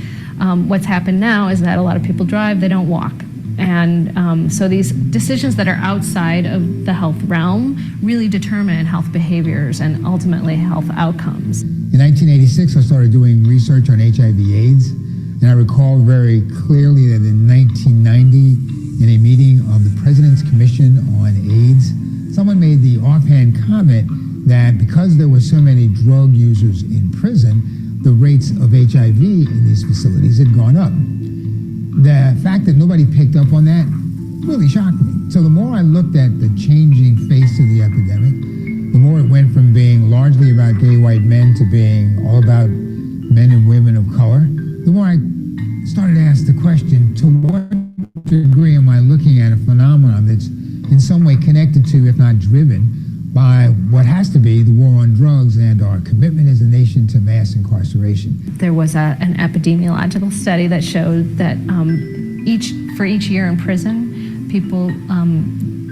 what's happened now is that a lot of people drive, they don't walk. And so these decisions that are outside of the health realm really determine health behaviors and ultimately health outcomes. In 1986, I started doing research on HIV/AIDS, and I recall very clearly that in 1990, in a meeting of the President's Commission on AIDS, someone made the offhand comment that because there were so many drug users in prison, the rates of HIV in these facilities had gone up. The fact that nobody picked up on that really shocked me. So the more I looked at the changing face of the epidemic, the more it went from being largely about gay white men to being all about men and women of color, the more I started to ask the question, to what degree am I looking at a phenomenon that's in some way connected to, if not driven, by what has to be the war on drugs and our commitment as a nation to mass incarceration. There was an epidemiological study that showed that for each year in prison, people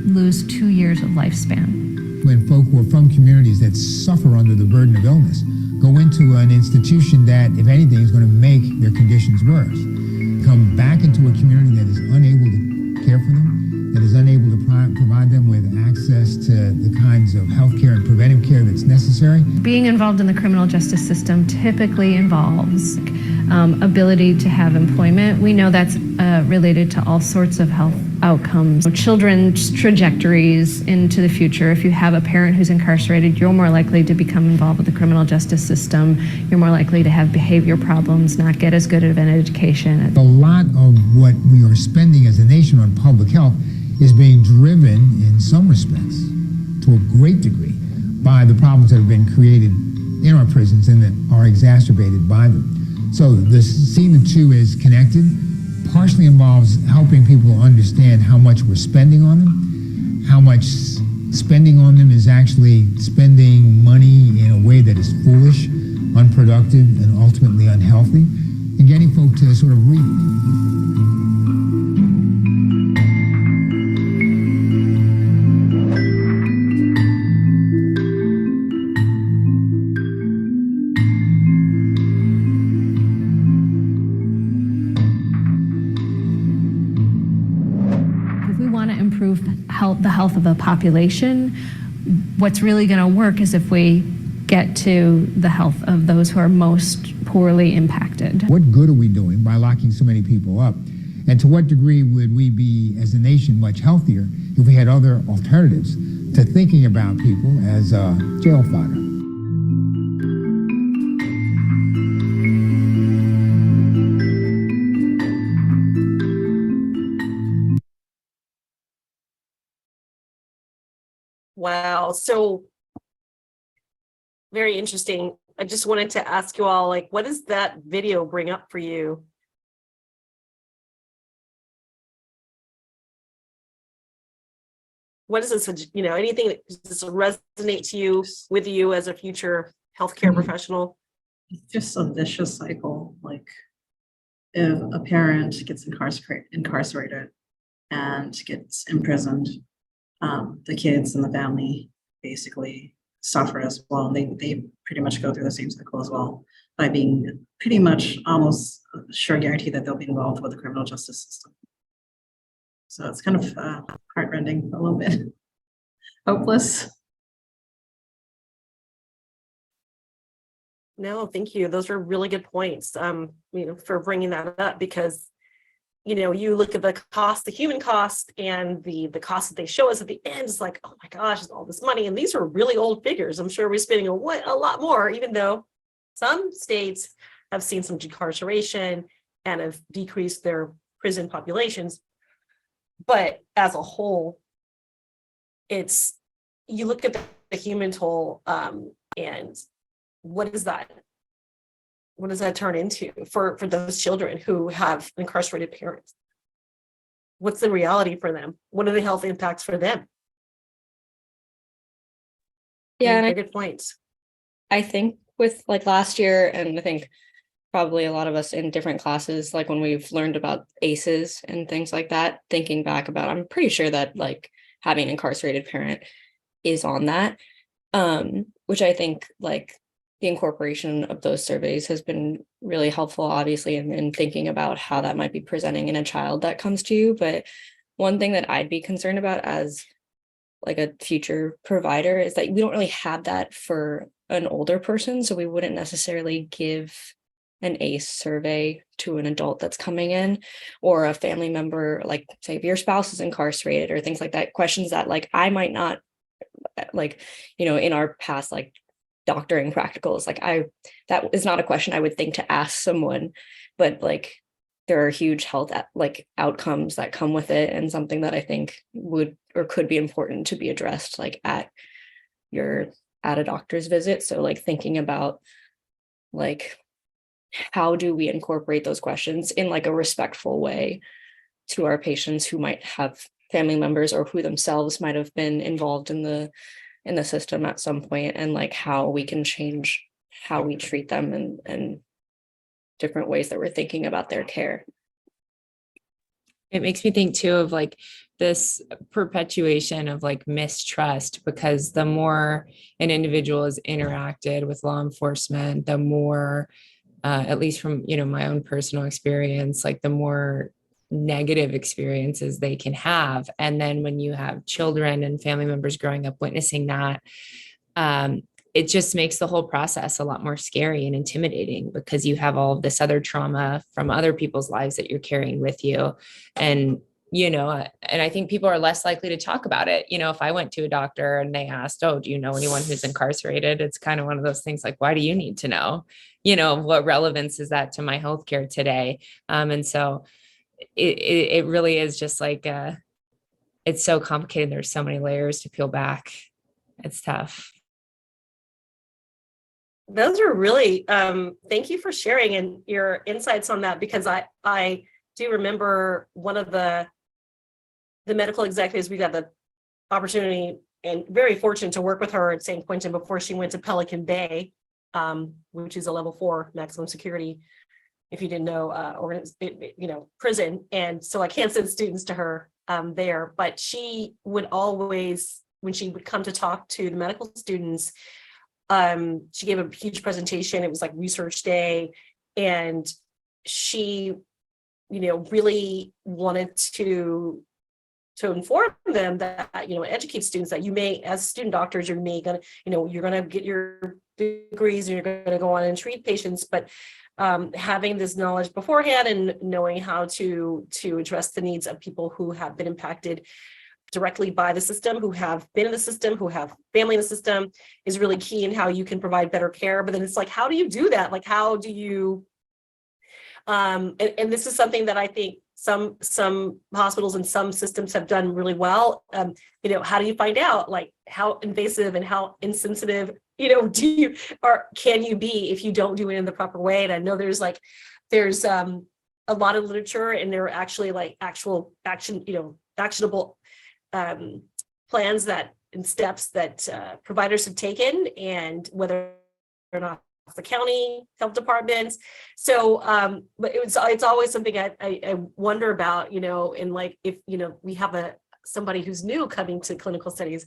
lose 2 years of lifespan. When folk who are from communities that suffer under the burden of illness go into an institution that, if anything, is going to make their conditions worse, come back into a community that is unable to care for them, that is unable to provide them with access to the kinds of health care and preventive care that's necessary. Being involved in the criminal justice system typically involves ability to have employment. We know that's related to all sorts of health outcomes. Children's trajectories into the future. If you have a parent who's incarcerated, you're more likely to become involved with the criminal justice system. You're more likely to have behavior problems, not get as good of an education. A lot of what we are spending as a nation on public health is being driven, in some respects, to a great degree, by the problems that have been created in our prisons and that are exacerbated by them. So seeing the two is connected partially involves helping people understand how much we're spending on them, how much spending on them is actually spending money in a way that is foolish, unproductive, and ultimately unhealthy, and getting folk to sort of read. The health of a population, what's really going to work is if we get to the health of those who are most poorly impacted. What good are we doing by locking so many people up? And to what degree would we be, as a nation, much healthier if we had other alternatives to thinking about people as jail fodder? Wow, so very interesting. I just wanted to ask you all, like, what does that video bring up for you? What does this, anything that does this resonate to you, with you as a future healthcare professional? It's just a vicious cycle. Like, if a parent gets incarcerated and gets imprisoned, the kids and the family basically suffer as well. And they pretty much go through the same cycle as well, by being pretty much almost sure guaranteed that they'll be involved with the criminal justice system. So it's kind of heartrending a little bit, hopeless. No, thank you. Those are really good points, for bringing that up, because, you look at the cost, the human cost, and the cost that they show us at the end is like, oh my gosh, it's all this money. And these are really old figures. I'm sure we're spending a lot more, even though some states have seen some decarceration and have decreased their prison populations. But as a whole, you look at the human toll, and what does that turn into for those children who have incarcerated parents? What's the reality for them? What are the health impacts for them? Yeah, and Good points. I think with like last year, and I think probably a lot of us in different classes, like when we've learned about ACEs and things like that, thinking back about, I'm pretty sure that like having an incarcerated parent is on that, which I think like the incorporation of those surveys has been really helpful, obviously, in thinking about how that might be presenting in a child that comes to you. But one thing that I'd be concerned about as like a future provider is that we don't really have that for an older person. So we wouldn't necessarily give an ACE survey to an adult that's coming in, or a family member, like say if your spouse is incarcerated or things like that, questions that like I might not like, in our past like doctoring practicals, like that is not a question I would think to ask someone, but like there are huge health like outcomes that come with it, and something that I think would or could be important to be addressed like at a doctor's visit. So like thinking about like how do we incorporate those questions in like a respectful way to our patients who might have family members or who themselves might have been involved in the system at some point, and like how we can change how we treat them and different ways that we're thinking about their care. It makes me think too of like this perpetuation of like mistrust, because the more an individual is interacted with law enforcement, the more, at least from, my own personal experience, like the more negative experiences they can have. And then when you have children and family members growing up witnessing that, it just makes the whole process a lot more scary and intimidating, because you have all of this other trauma from other people's lives that you're carrying with you. And, and I think people are less likely to talk about it. If I went to a doctor and they asked, oh, do you know anyone who's incarcerated? It's kind of one of those things like, why do you need to know? What relevance is that to my healthcare today? And so it really is just like, it's so complicated. There's so many layers to peel back. It's tough. Those are really, thank you for sharing and your insights on that, because I do remember one of the medical executives. We got the opportunity and very fortunate to work with her at St. Quentin before she went to Pelican Bay, which is a level 4 maximum security, if you didn't know, prison. And so I can't send students to her there, but she would always, when she would come to talk to the medical students, she gave a huge presentation. It was like research day, and she, really wanted to inform them that, educate students that you may, as student doctors, you're gonna get your degrees and you're gonna go on and treat patients, but having this knowledge beforehand and knowing how to address the needs of people who have been impacted directly by the system, who have been in the system, who have family in the system, is really key in how you can provide better care. But then it's like, how do you do that? Like, how do you, and this is something that I think some hospitals and some systems have done really well. How do you find out like how invasive and how insensitive, can you be if you don't do it in the proper way? And I know there's a lot of literature, and there are actually like actual actionable plans and steps that providers have taken, and whether or not the county health departments. So, but it's always something I wonder about, and like if we have somebody who's new coming to clinical studies,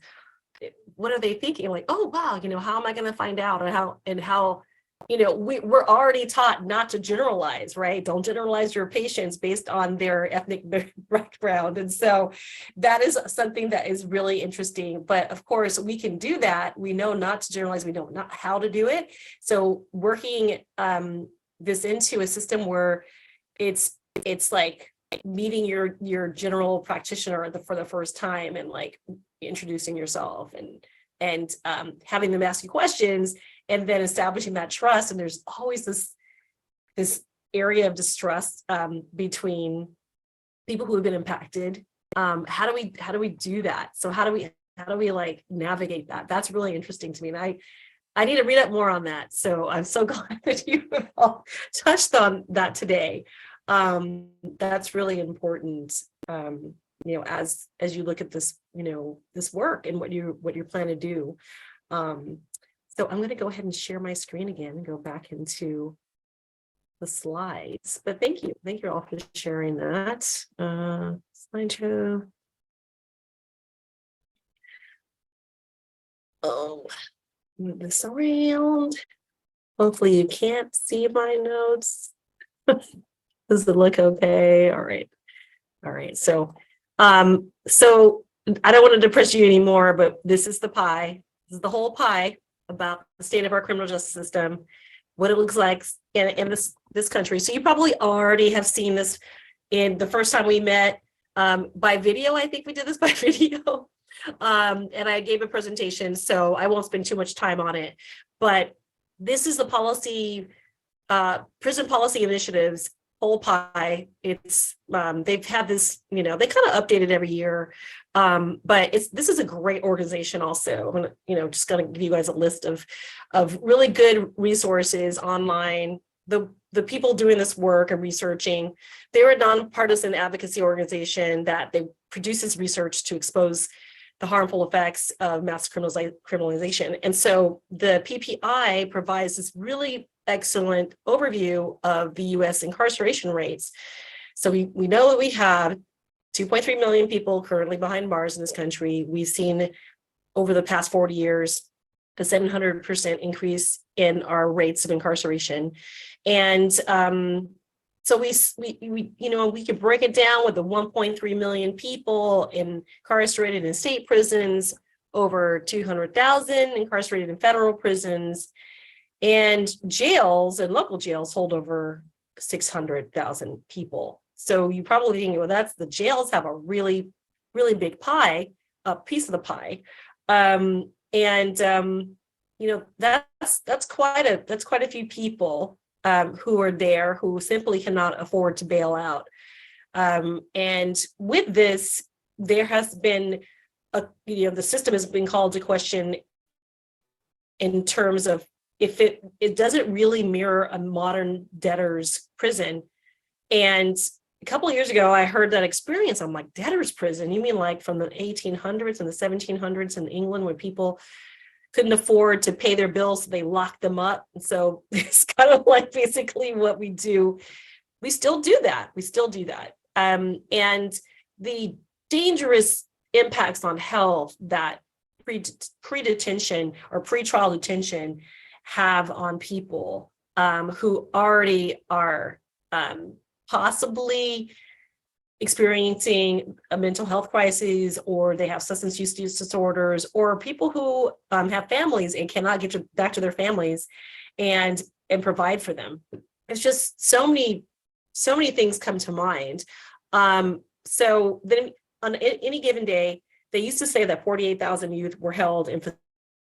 what are they thinking? Like, oh wow, how am I going to find out, and how we're already taught not to generalize, right? Don't generalize your patients based on their ethnic background. And so that is something that is really interesting. But of course, we can do that. We know not to generalize. We know not how to do it. So working this into a system where it's like meeting your general practitioner for the first time and like introducing yourself and having them ask you questions, and then establishing that trust. And there's always this area of distrust between people who have been impacted. How do we do that? So how do we like navigate that? That's really interesting to me. And I need to read up more on that. So I'm so glad that you all touched on that today. That's really important. As you look at this, this work and what you plan to do. So I'm going to go ahead and share my screen again and go back into the slides. But thank you all for sharing that. Slideshow. Oh, move this around. Hopefully you can't see my notes. Does it look okay? All right. So I don't want to depress you anymore, but this is the pie. This is the whole pie about the state of our criminal justice system, what it looks like in this country. So you probably already have seen this in the first time we met by video. I think we did this by video. And I gave a presentation, so I won't spend too much time on it. But this is the policy, prison policy initiatives, whole pie. It's they've had this, they kind of update it every year. But this is a great organization also. I'm gonna, just gonna give you guys a list of really good resources online. The people doing this work and researching, they're a nonpartisan advocacy organization that they produces research to expose the harmful effects of mass criminalization. And so the PPI provides this really excellent overview of the US incarceration rates. So we know that we have 2.3 million people currently behind bars in this country. We've seen over the past 40 years a 700% increase in our rates of incarceration. And so we could break it down with the 1.3 million people incarcerated in state prisons, over 200,000 incarcerated in federal prisons, and jails and local jails hold over 600,000 people. So you probably think, well, the jails have a really, really big pie, a piece of the pie. That's quite a few people who are there who simply cannot afford to bail out. And with this, there has been the system has been called to question in terms of if it doesn't really mirror a modern debtor's prison. And a couple of years ago, I heard that experience. I'm like, debtor's prison? You mean like from the 1800s and the 1700s in England, when people couldn't afford to pay their bills, so they locked them up? And so it's kind of like basically what we do. We still do that. And the dangerous impacts on health that pre-detention or pre-trial detention have on people who already are possibly experiencing a mental health crisis, or they have substance use disorders, or people who have families and cannot get back to their families and provide for them. It's just so many things come to mind. So then on any given day, they used to say that 48,000 youth were held in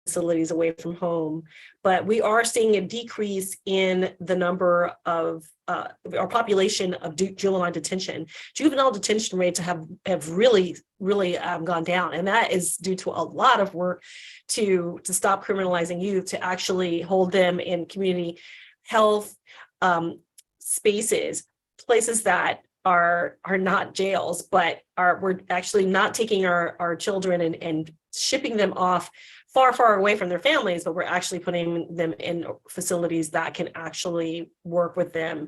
facilities away from home, but we are seeing a decrease in the number of our population of juvenile detention. Juvenile detention rates have really gone down, and that is due to a lot of work to stop criminalizing youth, to actually hold them in community health spaces, places that are not jails, but we're actually not taking our children and shipping them off far away from their families, but we're actually putting them in facilities that can actually work with them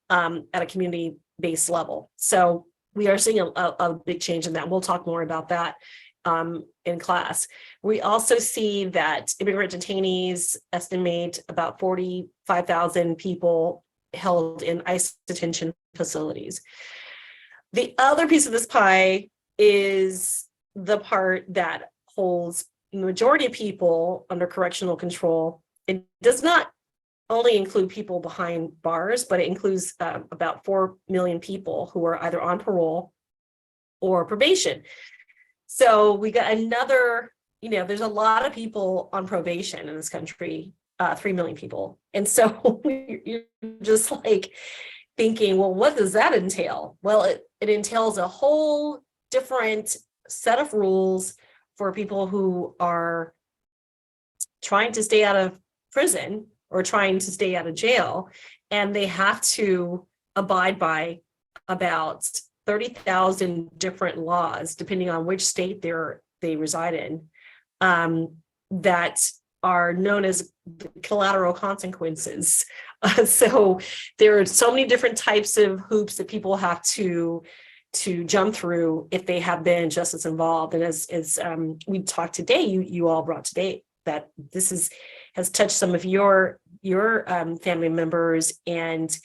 at a community-based level. So we are seeing a big change in that. We'll talk more about that in class. We also see that immigrant detainees estimate about 45,000 people held in ICE detention facilities. The other piece of this pie is the part that holds the majority of people under correctional control. It does not only include people behind bars, but it includes about 4 million people who are either on parole or probation. So we got another, there's a lot of people on probation in this country, 3 million people. And so you're just like thinking, well, what does that entail? Well, it entails a whole different set of rules for people who are trying to stay out of prison or trying to stay out of jail. And they have to abide by about 30,000 different laws, depending on which state they reside in, that are known as collateral consequences. So there are so many different types of hoops that people have to jump through if they have been justice involved. And as we talked today, you all brought today that this has touched some of your family members and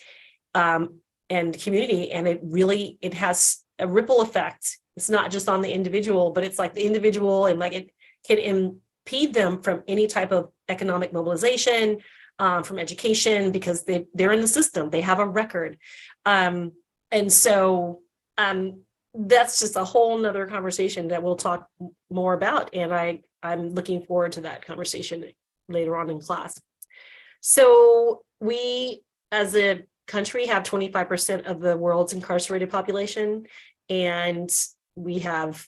community, and it has a ripple effect. It's not just on the individual, but it's like the individual, and like it can impede them from any type of economic mobilization, from education, because they're in the system, they have a record. And so that's just a whole nother conversation that we'll talk more about. And I'm looking forward to that conversation later on in class. So we, as a country, have 25% of the world's incarcerated population, and we have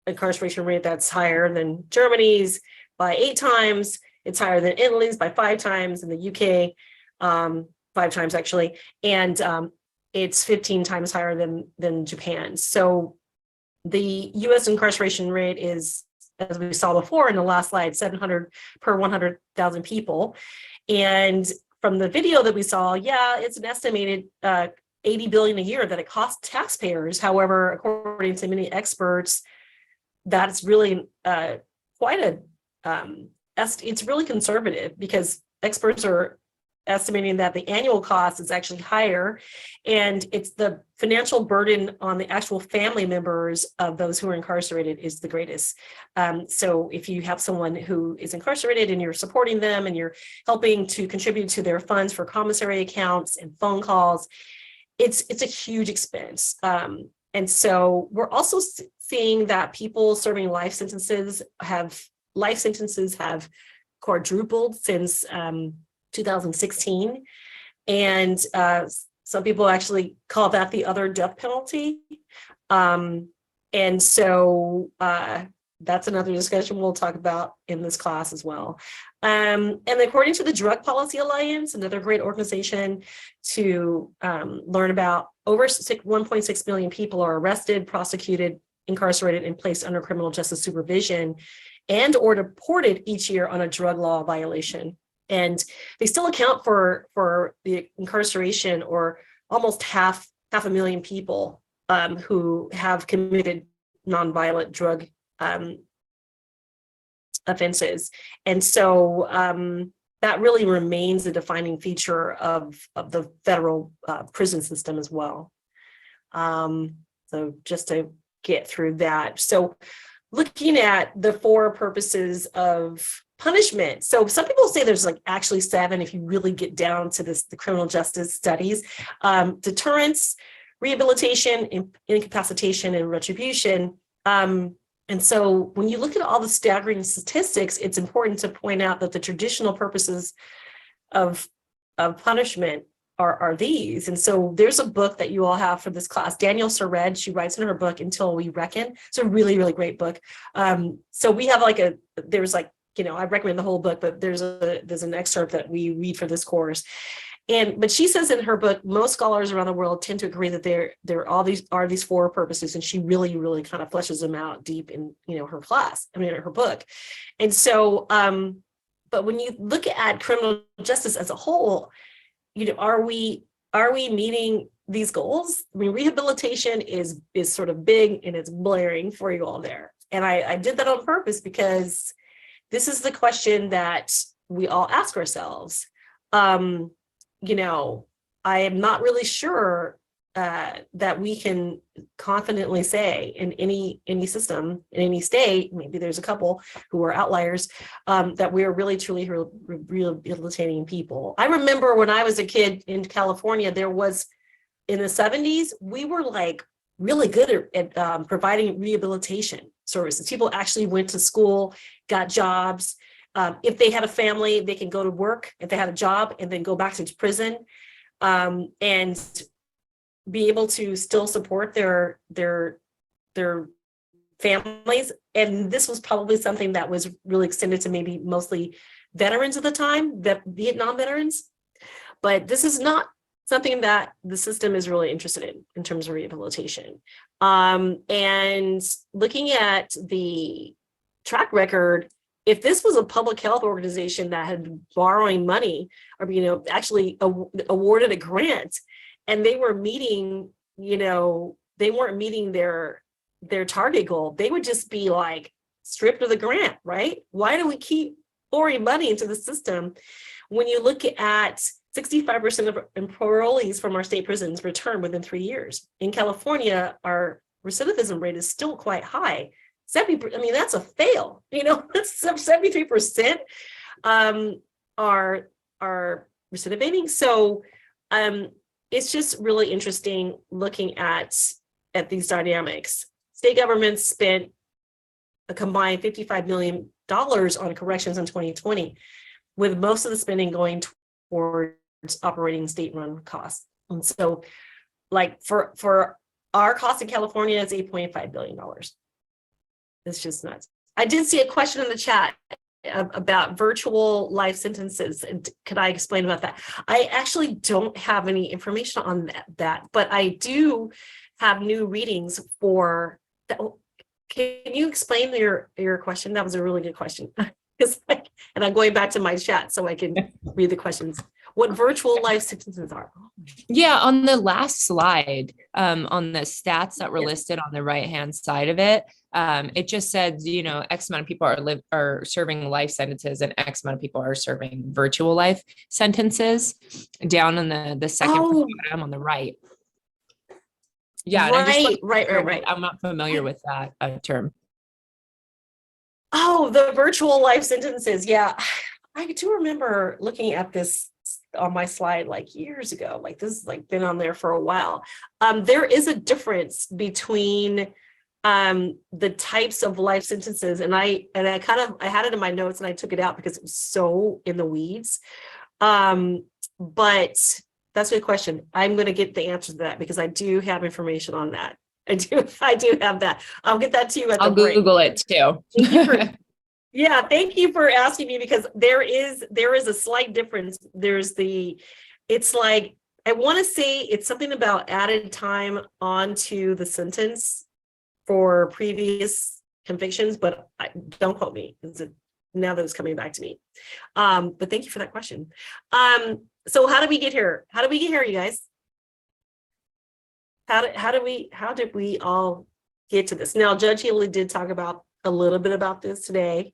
incarceration rate that's higher than Germany's by 8 times. It's higher than Italy's by 5 times, in the UK, 5 times actually, and it's 15 times higher than Japan. So the US incarceration rate is, as we saw before in the last slide, 700 per 100,000 people. And from the video that we saw, it's an estimated 80 billion a year that it costs taxpayers. However, according to many experts, that's really it's really conservative, because experts are estimating that the annual cost is actually higher, and it's the financial burden on the actual family members of those who are incarcerated is the greatest. So if you have someone who is incarcerated and you're supporting them and you're helping to contribute to their funds for commissary accounts and phone calls, it's a huge expense. And so we're also seeing that people serving life sentences have quadrupled since 2016. And some people actually call that the other death penalty. And so that's another discussion we'll talk about in this class as well. And according to the Drug Policy Alliance, another great organization to learn about, over 1.6 million people are arrested, prosecuted, incarcerated, and placed under criminal justice supervision and or deported each year on a drug law violation. And they still account for the incarceration, or almost half a million people who have committed nonviolent drug offenses. And so that really remains a defining feature of the federal prison system as well. So just to get through that. So looking at the 4 purposes of punishment. So some people say there's like actually 7 if you really get down to the criminal justice studies. Deterrence, rehabilitation, incapacitation, and retribution. And so when you look at all the staggering statistics, it's important to point out that the traditional purposes of punishment are these. And so there's a book that you all have for this class. Daniel Sered, she writes in her book, Until We Reckon. It's a really, really great book. So we have I recommend the whole book, but there's an excerpt that we read for this course. But she says in her book, most scholars around the world tend to agree that there are these 4 purposes, and she really, really kind of fleshes them out deep in her book. And so, but when you look at criminal justice as a whole, are we meeting these goals, I mean, rehabilitation is sort of big and it's blaring for you all there. And I did that on purpose because this is the question that we all ask ourselves. You know, I am not really sure that we can confidently say in any system, in any state, maybe there's a couple who are outliers, that we are really truly rehabilitating people. I remember when I was a kid in California, there was, in the 70s, we were like really good at providing rehabilitation services. People actually went to school, got jobs. If they had a family, they can go to work if they had a job and then go back to prison, and be able to still support their families. And this was probably something that was really extended to maybe mostly veterans at the time, that Vietnam veterans. But this is not something that the system is really interested in terms of rehabilitation. And looking at the track record, if this was a public health organization that had been borrowing money, or, you know, actually awarded a grant, and they were meeting, you know, they weren't meeting their target goal, they would just be like stripped of the grant, right? Why do we keep pouring money into the system? When you look at 65% of parolees from our state prisons return within 3 years. In California, our recidivism rate is still quite high. 70, I mean, that's a fail, you know, that's 73% are recidivating. So it's just really interesting looking at these dynamics. State governments spent a combined $55 million on corrections in 2020, with most of the spending going towards operating state-run costs. And so, like, for our cost in California, it's $8.5 billion. It's just nuts. I did see a question in the chat about virtual life sentences, and could I explain about that? I actually don't have any information on that, but I do have new readings for that. Can you explain your question? That was a really good question. And I'm going back to my chat so I can read the questions. What virtual life sentences are? Yeah, on the last slide, on the stats that were listed on the right-hand side of it, it just said, you know, X amount of people are serving life sentences and X amount of people are serving virtual life sentences down in the second bottom on the right. Yeah, right. I'm not familiar with that term. Oh, the virtual life sentences. Yeah, I do remember looking at this on my slide like years ago. Like, this has like been on there for a while. There is a difference between the types of life sentences, and I had it in my notes and I took it out because it was so in the weeds. But that's a good question. I'm going to get the answer to that because I do have information on that. I do have that. I'll get that to you at the break. I'll Google it too. Yeah, thank you for asking me, because there is a slight difference. It's like, I want to say it's something about added time onto the sentence for previous convictions, but don't quote me now that it's coming back to me. But thank you for that question. So how did we get here? You guys? How did we all get to this? Now, Judge Healy did talk about a little bit about this today.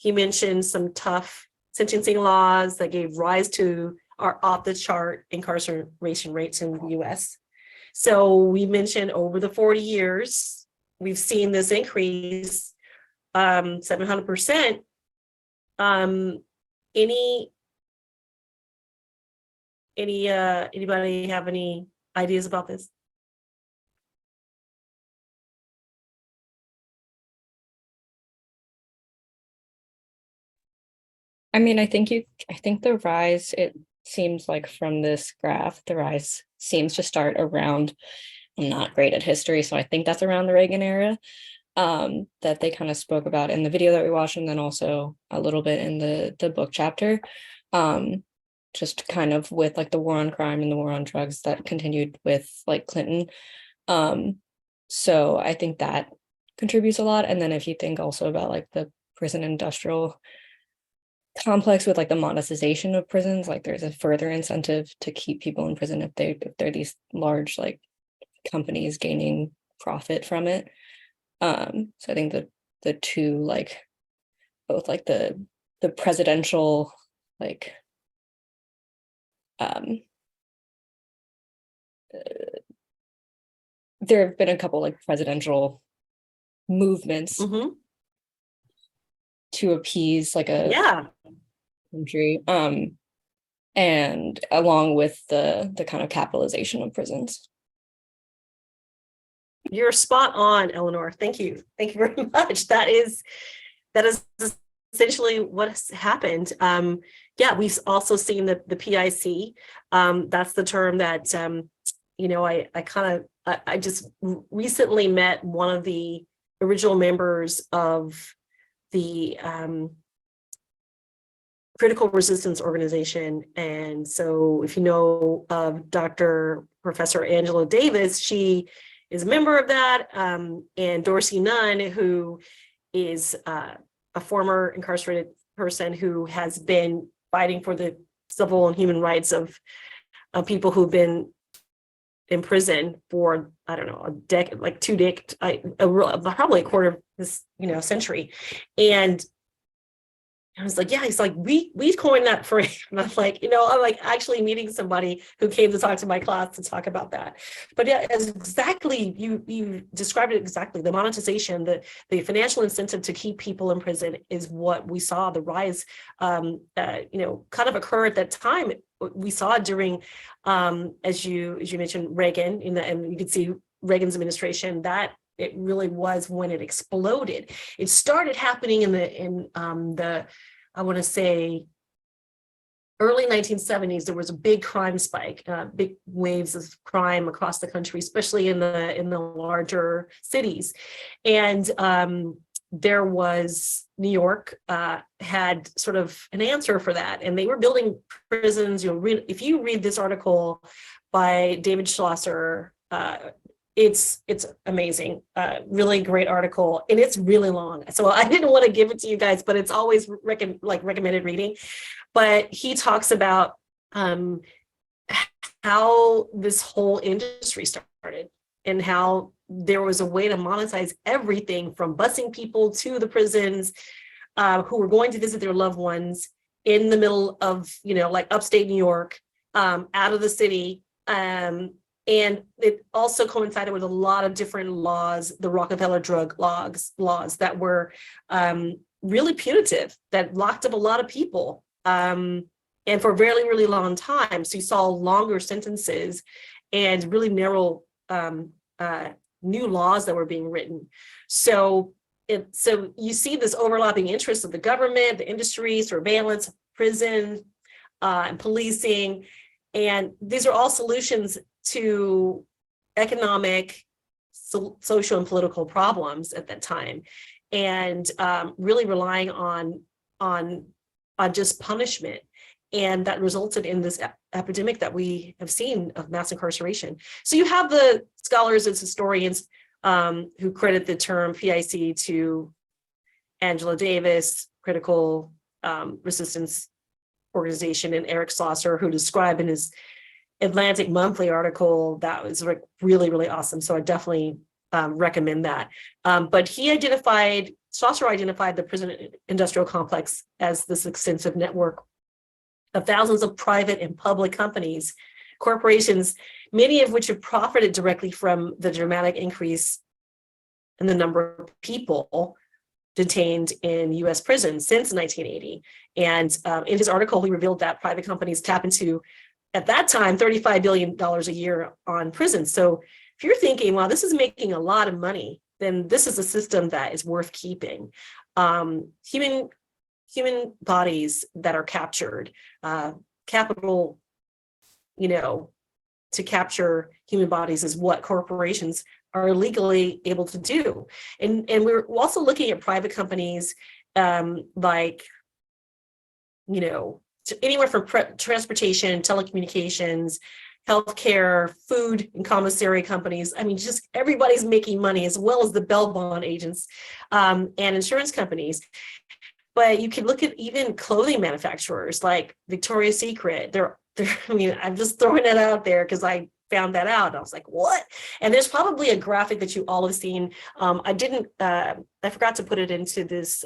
He mentioned some tough sentencing laws that gave rise to our off-the-chart incarceration rates in the U.S. So we mentioned over the 40 years, we've seen this increase 700%. Anybody have any ideas about this? I mean, I think the rise, it seems like from this graph, the rise seems to start around, I'm not great at history, so I think that's around the Reagan era, that they kind of spoke about in the video that we watched, and then also a little bit in the book chapter, just kind of with like the war on crime and the war on drugs that continued with like Clinton. So I think that contributes a lot. And then if you think also about like the prison industrial complex with like the monetization of prisons. Like there's a further incentive to keep people in prison if they're these large like companies gaining profit from it. So I think the two, like both like the presidential like there have been a couple like presidential movements Mhm. to appease like a Yeah. country, and along with the kind of capitalization of prisons. You're spot on, Eleanor. Thank you. Thank you very much. That is essentially what has happened. Yeah, we've also seen the PIC. That's the term that I just recently met one of the original members of the Critical Resistance Organization. And so if you know of Dr. Professor Angela Davis, she is a member of that, and Dorsey Nunn, who is a former incarcerated person who has been fighting for the civil and human rights of people who've been in prison for, I don't know, a decade, like 2 decades, probably a quarter of this, century. And I was like, yeah, he's like, we coined that phrase. And I'm like, I'm like actually meeting somebody who came to talk to my class to talk about that. But yeah, as exactly, you described it exactly. The monetization, the financial incentive to keep people in prison is what we saw the rise, kind of occur at that time. We saw it during, as you mentioned, Reagan, and you could see Reagan's administration, that it really was when it exploded. It started happening in the I want to say early 1970s. There was a big crime spike, big waves of crime across the country, especially in the larger cities. And there was New York had sort of an answer for that, and they were building prisons. If you read this article by David Schlosser, it's amazing, really great article, and it's really long. So I didn't want to give it to you guys, but it's always recommended reading. But he talks about how this whole industry started and how there was a way to monetize everything from busing people to the prisons who were going to visit their loved ones in the middle of, like upstate New York, out of the city. And it also coincided with a lot of different laws, the Rockefeller drug laws that were really punitive, that locked up a lot of people, and for a really, really long time. So you saw longer sentences and really narrow new laws that were being written. So you see this overlapping interests of the government, the industry, surveillance, prison, and policing. And these are all solutions to economic, social, and political problems at that time, and really relying on just punishment. And that resulted in this epidemic that we have seen of mass incarceration. So you have the scholars and historians who credit the term PIC to Angela Davis, Critical Resistance Organization, and Eric Schlosser, who describe in his Atlantic Monthly article that was like really, really awesome. So I definitely recommend that. But Schlosser identified the prison industrial complex as this extensive network of thousands of private and public companies, corporations, many of which have profited directly from the dramatic increase in the number of people detained in U.S. prisons since 1980. And in his article, he revealed that private companies tap into, at that time, $35 billion a year on prisons. So if you're thinking, wow, this is making a lot of money, then this is a system that is worth keeping. Human bodies that are captured, capital, to capture human bodies is what corporations are legally able to do. And we're also looking at private companies like, anywhere from transportation, telecommunications, healthcare, food and commissary companies. I mean, just everybody's making money, as well as the bail bond agents and insurance companies. But you can look at even clothing manufacturers like Victoria's Secret. I mean, I'm just throwing it out there because I found that out. I was like, what? And there's probably a graphic that you all have seen. I forgot to put it into this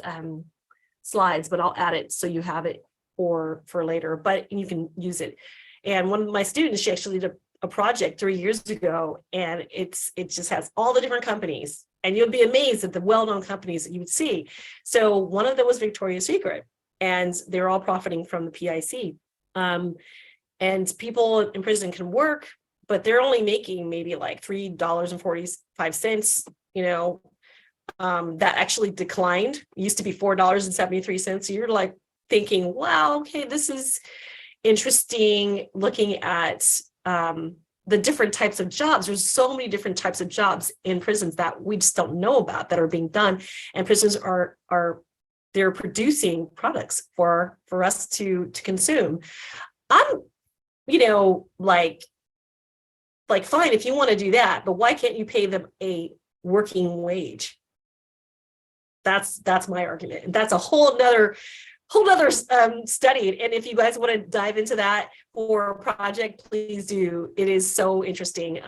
slides, but I'll add it so you have it for later, but you can use it. And one of my students, she actually did a project 3 years ago, and it just has all the different companies, and you'll be amazed at the well-known companies that you would see. So one of them was Victoria's Secret, and they're all profiting from the PIC. And people in prison can work, but they're only making maybe like $3.45, that actually declined. It used to be $4.73. So you're like thinking, wow, okay, this is interesting, looking at the different types of jobs. There's so many different types of jobs in prisons that we just don't know about that are being done. And prisons they're producing products for us to consume. I'm, like fine, if you want to do that, but why can't you pay them a working wage? That's my argument. And that's a whole nother study. And if you guys want to dive into that for a project, please do. It is so interesting.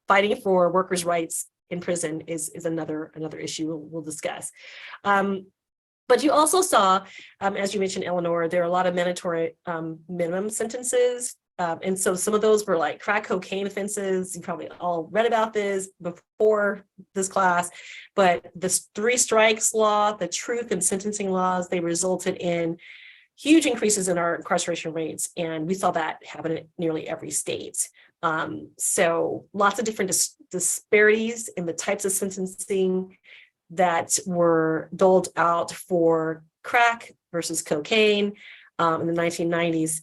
Fighting for workers' rights in prison is another issue we'll discuss. But you also saw, as you mentioned, Eleanor, there are a lot of mandatory minimum sentences. And so some of those were like crack cocaine offenses. You probably all read about this before this class, but this 3 strikes law, the truth and sentencing laws, they resulted in huge increases in our incarceration rates. And we saw that happen in nearly every state. So lots of different disparities in the types of sentencing that were doled out for crack versus cocaine in the 1990s.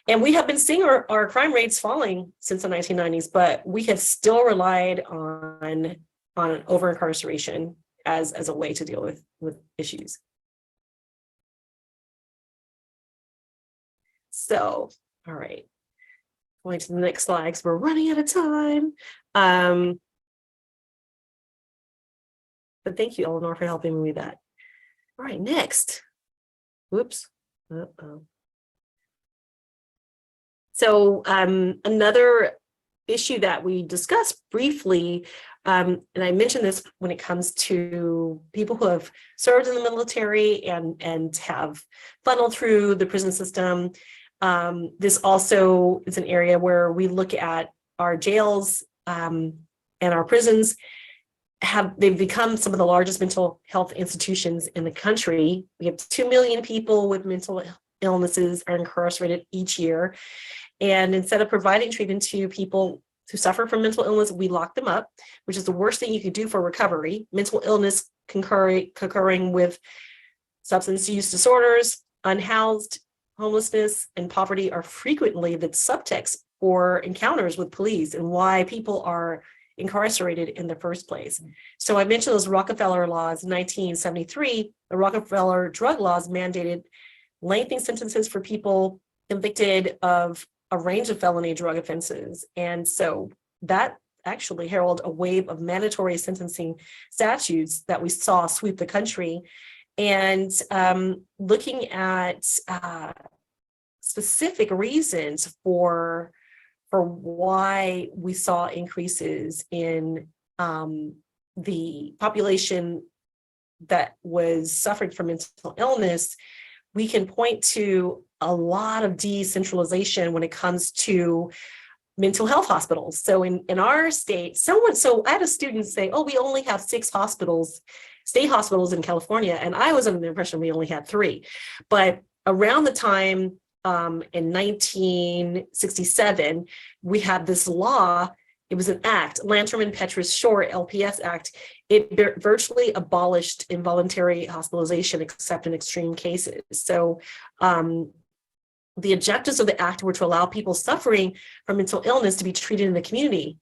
And we have been seeing our crime rates falling since the 1990s, but we have still relied on over incarceration as a way to deal with issues. So, all right, going to the next slide because we're running out of time. But thank you, Eleanor, for helping me with that. All right, next. Whoops. Uh-oh. So another issue that we discussed briefly, and I mentioned this when it comes to people who have served in the military and have funneled through the prison system. This also is an area where we look at our jails and our prisons. They've become some of the largest mental health institutions in the country. We have 2 million people with mental illnesses are incarcerated each year. And instead of providing treatment to people who suffer from mental illness, we lock them up, which is the worst thing you could do for recovery. Mental illness concurring with substance use disorders, unhoused, homelessness, and poverty are frequently the subtext for encounters with police and why people are incarcerated in the first place. So I mentioned those Rockefeller laws in 1973. The Rockefeller drug laws mandated lengthening sentences for people convicted of a range of felony drug offenses. And so that actually heralded a wave of mandatory sentencing statutes that we saw sweep the country. And looking at specific reasons for why we saw increases in the population that was suffering from mental illness, we can point to a lot of decentralization when it comes to mental health hospitals. So in our state, so I had a student say, oh, we only have 6 hospitals, state hospitals in California. And I was under the impression we only had 3. But around the time in 1967, we had this law. It was an act, Lanterman Petrus Short LPS Act. It virtually abolished involuntary hospitalization except in extreme cases. So the objectives of the act were to allow people suffering from mental illness to be treated in the community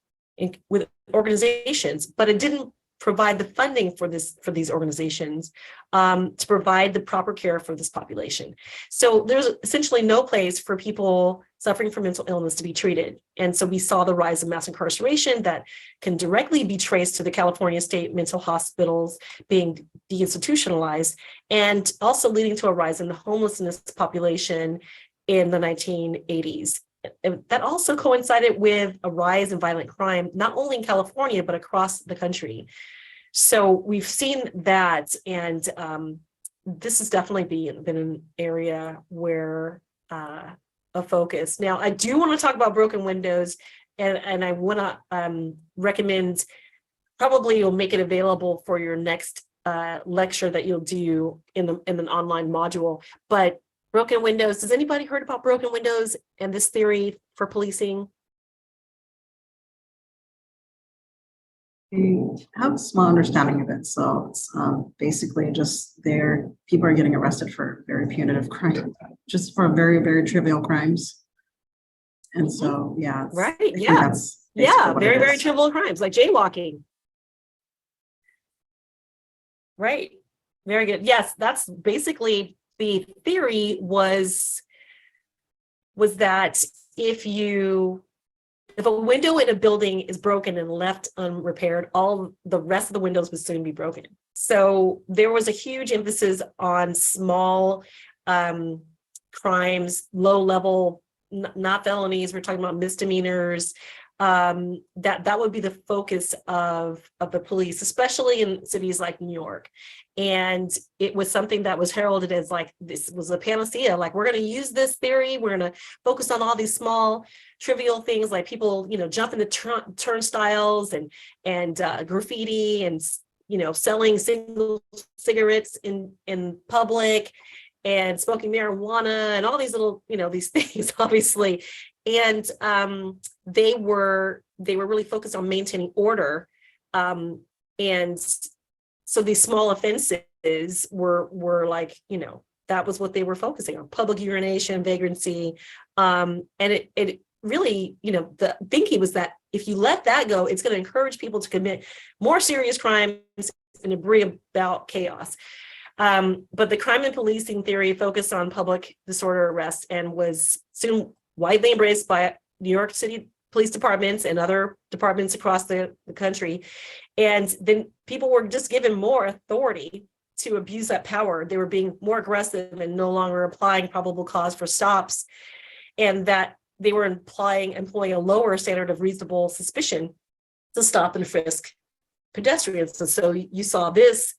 with organizations, but it didn't provide the funding for these organizations, to provide the proper care for this population. So there's essentially no place for people suffering from mental illness to be treated. And so we saw the rise of mass incarceration that can directly be traced to the California state mental hospitals being deinstitutionalized, and also leading to a rise in the homelessness population in the 1980s. And that also coincided with a rise in violent crime, not only in California, but across the country. So we've seen that, and this has definitely been an area where a focus. Now, I do want to talk about broken windows, and I want to recommend, probably you'll make it available for your next lecture that you'll do in an online module. But broken windows, has anybody heard about broken windows and this theory for policing? I have a small understanding of it. So it's basically just people are getting arrested for very punitive crime, just for very, very trivial crimes. And so, yeah. Right, I think yeah. that's Yeah, basically what very, it very is. trivial crimes like jaywalking. Right, very good. Yes, that's basically the theory was that if a window in a building is broken and left unrepaired, all the rest of the windows would soon be broken. So there was a huge emphasis on small crimes, low level, not felonies. We're talking about misdemeanors. That would be the focus of the police, especially in cities like New York. And it was something that was heralded as like, this was a panacea, like we're going to use this theory, we're going to focus on all these small trivial things like people, jumping the turnstiles and graffiti and, selling single cigarettes in public and smoking marijuana and all these little, these things, obviously. And they were really focused on maintaining order. And so these small offenses were like, that was what they were focusing on: public urination, vagrancy. And it really, the thinking was that if you let that go, it's going to encourage people to commit more serious crimes and to bring about chaos. But the crime and policing theory focused on public disorder arrest and was soon widely embraced by New York City police departments and other departments across the country. And then people were just given more authority to abuse that power. They were being more aggressive and no longer applying probable cause for stops, and that they were employing a lower standard of reasonable suspicion to stop and frisk pedestrians. And so you saw this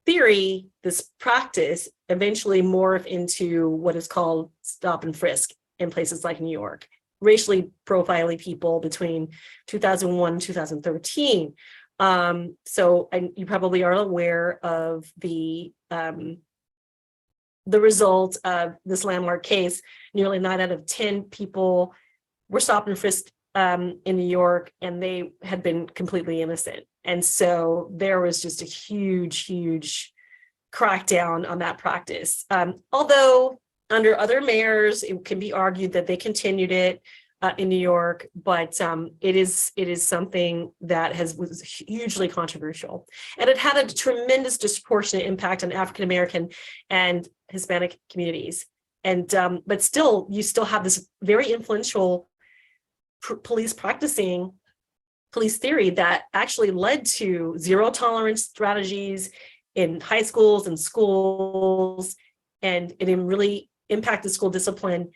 theory, this practice, eventually morph into what is called stop and frisk in places like New York, racially profiling people between 2001 and 2013. So you probably are aware of the result of this landmark case. Nearly 9 out of 10 people were stopped and frisked in New York, and they had been completely innocent. And so there was just a huge crackdown on that practice. Although under other mayors, it can be argued that they continued it in New York, but it is something that was hugely controversial, and it had a tremendous disproportionate impact on African American and Hispanic communities. And but still, you still have this very influential police theory that actually led to zero tolerance strategies in high schools and schools, and it really impacted school discipline,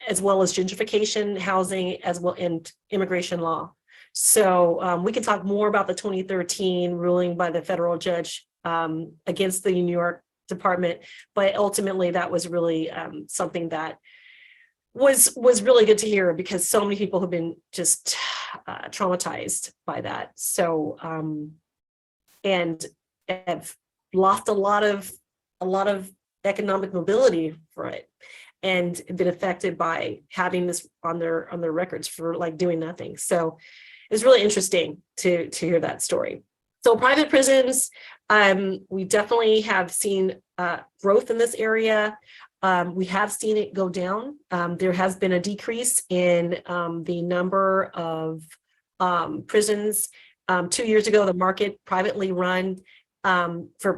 as well as gentrification, housing, as well, and immigration law. So we can talk more about the 2013 ruling by the federal judge against the New York department, but ultimately that was really something that was really good to hear, because so many people have been just traumatized by that. So and have lost a lot of economic mobility for it, and been affected by having this on their records for like doing nothing. So it's really interesting to hear that story. So private prisons, we definitely have seen growth in this area. We have seen it go down. There has been a decrease in the number of prisons 2 years ago, the market for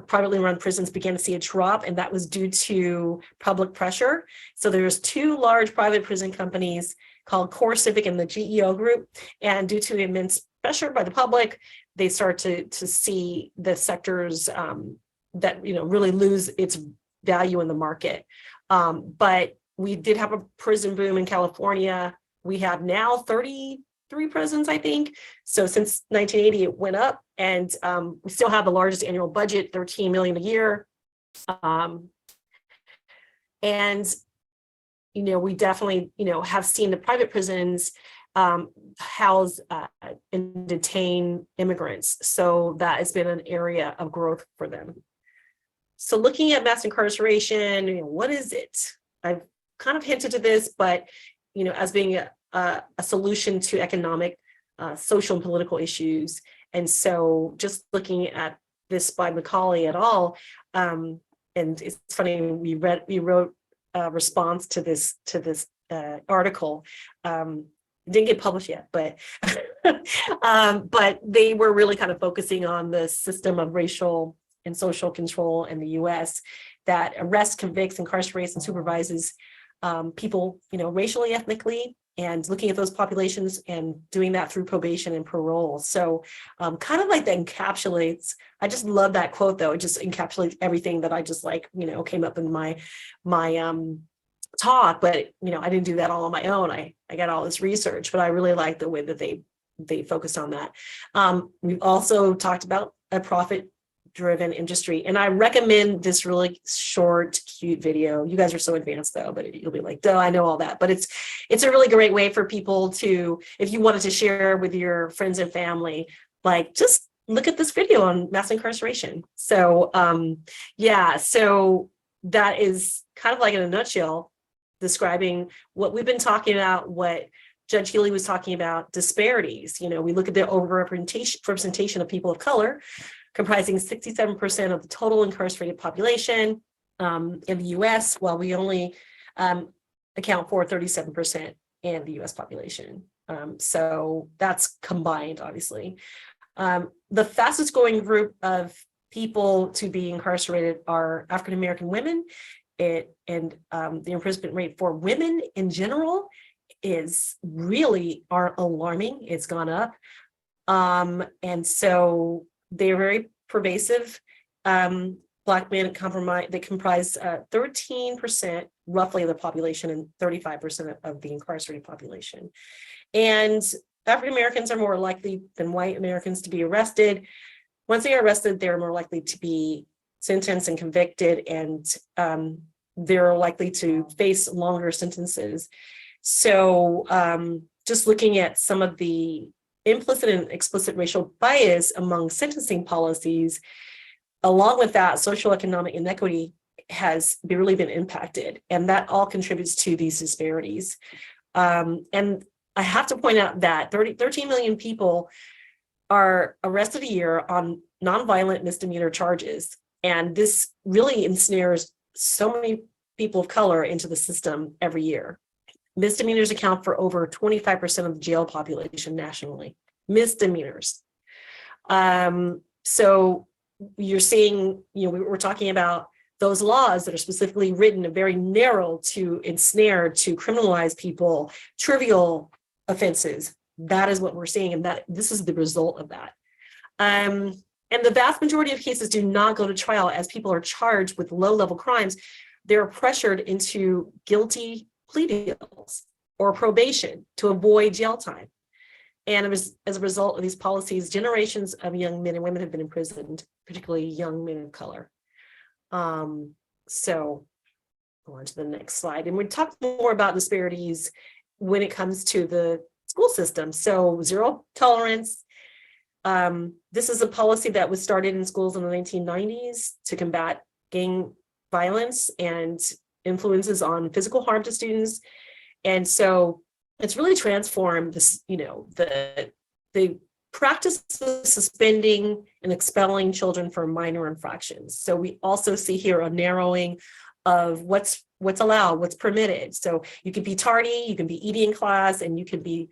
privately run prisons began to see a drop, and that was due to public pressure. So there's two large private prison companies called Core Civic and the GEO Group, and due to immense pressure by the public, they start to see the sectors that really lose its value in the market. But we did have a prison boom in California. We have now 33 prisons, I think. So since 1980, it went up, and we still have the largest annual budget, $13 million a year. And we definitely have seen the private prisons house and detain immigrants. So that has been an area of growth for them. So looking at mass incarceration, what is it? I've kind of hinted to this, but as being a solution to economic, social, and political issues. And so just looking at this by Macaulay et al., and it's funny, we wrote a response to this article. It didn't get published yet, but but they were really kind of focusing on the system of racial and social control in the U.S. that arrests, convicts, incarcerates, and supervises people, racially, ethnically, and looking at those populations and doing that through probation and parole. So kind of like that encapsulates, I just love that quote though. It just encapsulates everything that I just came up in my talk, but I didn't do that all on my own. I got all this research, but I really like the way that they focused on that. We've also talked about a profit-driven industry, and I recommend this really short, cute video. You guys are so advanced though, but you'll be like, duh, I know all that. But it's a really great way for people to, if you wanted to share with your friends and family, just look at this video on mass incarceration. So so that is kind of in a nutshell describing what we've been talking about, what Judge Healy was talking about, disparities. We look at the overrepresentation of people of color, comprising 67% of the total incarcerated population in the US, while we only account for 37% in the US population. So that's combined, obviously. The fastest growing group of people to be incarcerated are African-American women. The imprisonment rate for women in general is really alarming. It's gone up. And so they're very pervasive. Black men they comprise 13% roughly of the population and 35% of the incarcerated population. And African Americans are more likely than white Americans to be arrested. Once they are arrested, they're more likely to be sentenced and convicted, and they're likely to face longer sentences. So just looking at some of the implicit and explicit racial bias among sentencing policies, along with that, socioeconomic inequity has really been impacted, and that all contributes to these disparities. And I have to point out that 13 million people are arrested a year on nonviolent misdemeanor charges. And this really ensnares so many people of color into the system every year. Misdemeanors account for over 25% of the jail population nationally. Misdemeanors. So you're seeing, we're talking about those laws that are specifically written and very narrow to ensnare, to criminalize people, trivial offenses. That is what we're seeing, and that this is the result of that. And the vast majority of cases do not go to trial as people are charged with low-level crimes. They're pressured into guilty plea deals or probation to avoid jail time. And it was as a result of these policies, generations of young men and women have been imprisoned, particularly young men of color. So go on to the next slide. And we talk more about disparities when it comes to the school system. So zero tolerance. This is a policy that was started in schools in the 1990s to combat gang violence and influences on physical harm to students. And so it's really transformed this, the practice of suspending and expelling children for minor infractions. So we also see here a narrowing of what's allowed, what's permitted. So you can be tardy, you can be eating in class, and you can be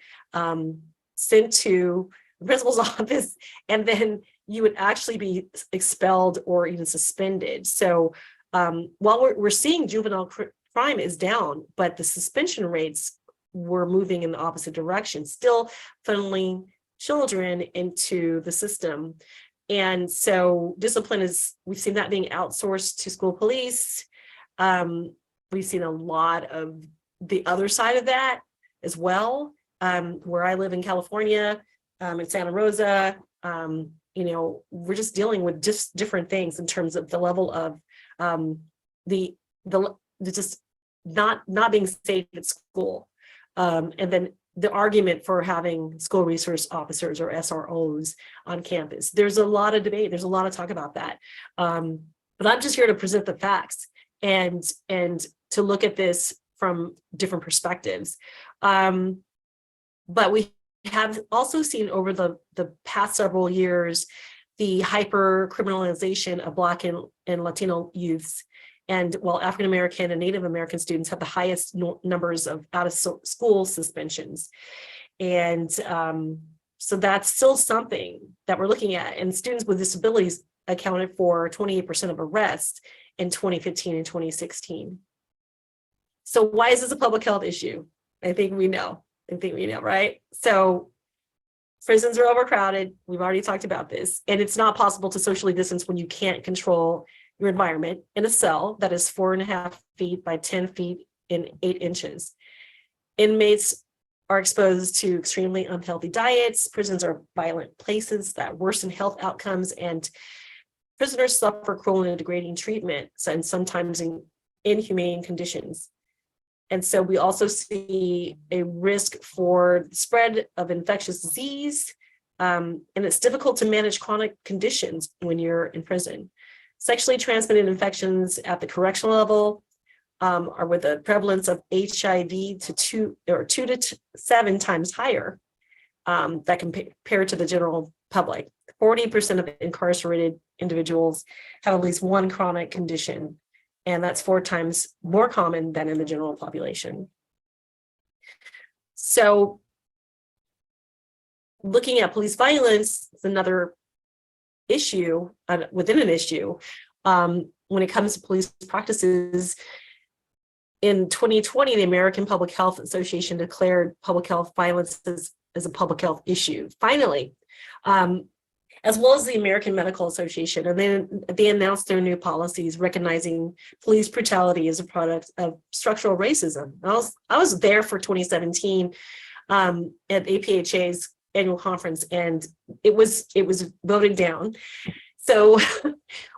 sent to the principal's office, and then you would actually be expelled or even suspended. So while we're seeing juvenile crime is down, but the suspension rates were moving in the opposite direction, still funneling children into the system. And so discipline we've seen that being outsourced to school police. We've seen a lot of the other side of that as well. Where I live in California, in Santa Rosa, we're just dealing with just different things in terms of the level of the just not being safe at school. And then the argument for having school resource officers or SROs on campus. There's a lot of debate. There's a lot of talk about that. But I'm just here to present the facts and to look at this from different perspectives. But we have also seen over the past several years, the hyper criminalization of Black and Latino youths. And while African-American and Native American students have the highest numbers of out of school suspensions. And so that's still something that we're looking at. And students with disabilities accounted for 28% of arrests in 2015 and 2016. So why is this a public health issue? I think we know, right? So prisons are overcrowded. We've already talked about this. And it's not possible to socially distance when you can't control your environment in a cell that is 4.5 feet by 10 feet in 8 inches. Inmates are exposed to extremely unhealthy diets. Prisons are violent places that worsen health outcomes, and prisoners suffer cruel and degrading treatment, and sometimes in inhumane conditions. And so we also see a risk for the spread of infectious disease, and it's difficult to manage chronic conditions when you're in prison. Sexually transmitted infections at the correctional level are with a prevalence of HIV to 2 to 7 times higher that compared to the general public. 40% of incarcerated individuals have at least one chronic condition, and that's 4 times more common than in the general population. So looking at police violence is another issue within an issue. When it comes to police practices, in 2020, the American Public Health Association declared public health violence as a public health issue, finally, as well as the American Medical Association. And then they announced their new policies recognizing police brutality as a product of structural racism. I was there for 2017 at APHA's annual conference, and it was voted down. So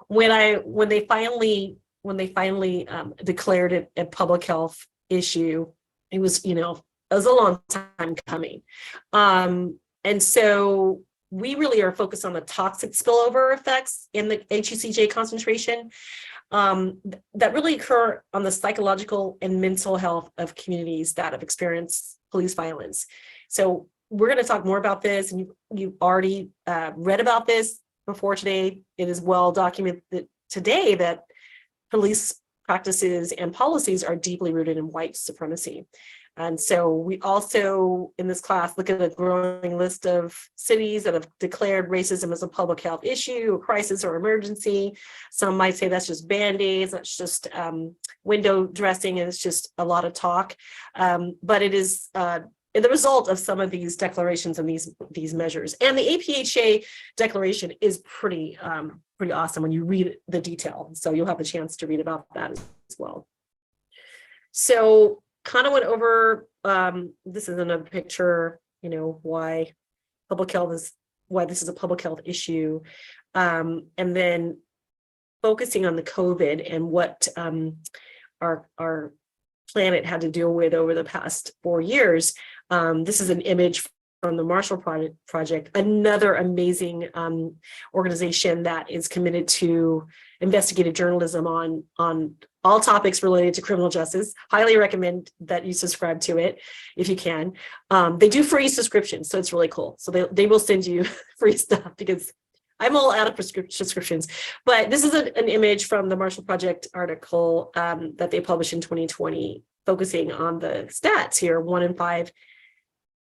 when they finally declared it a public health issue, it was a long time coming. And so we really are focused on the toxic spillover effects in the HECJ concentration that really occur on the psychological and mental health of communities that have experienced police violence. So we're going to talk more about this, and you've already read about this before today. It is well documented today that police practices and policies are deeply rooted in white supremacy. And so we also, in this class, look at a growing list of cities that have declared racism as a public health issue, a crisis or emergency. Some might say that's just Band-Aids, that's just window dressing, and it's just a lot of talk. But it is the result of some of these declarations and these measures. And the APHA declaration is pretty awesome when you read the detail. So you'll have a chance to read about that as well. So kind of went over, this is another picture, why this is a public health issue. And then focusing on the COVID and what our planet had to deal with over the past 4 years. This is an image from the Marshall Project, another amazing organization that is committed to investigative journalism on all topics related to criminal justice. Highly recommend that you subscribe to it if you can. They do free subscriptions, so it's really cool. So they will send you free stuff because I'm all out of subscriptions. But this is an image from the Marshall Project article that they published in 2020, focusing on the stats here. 1 in 5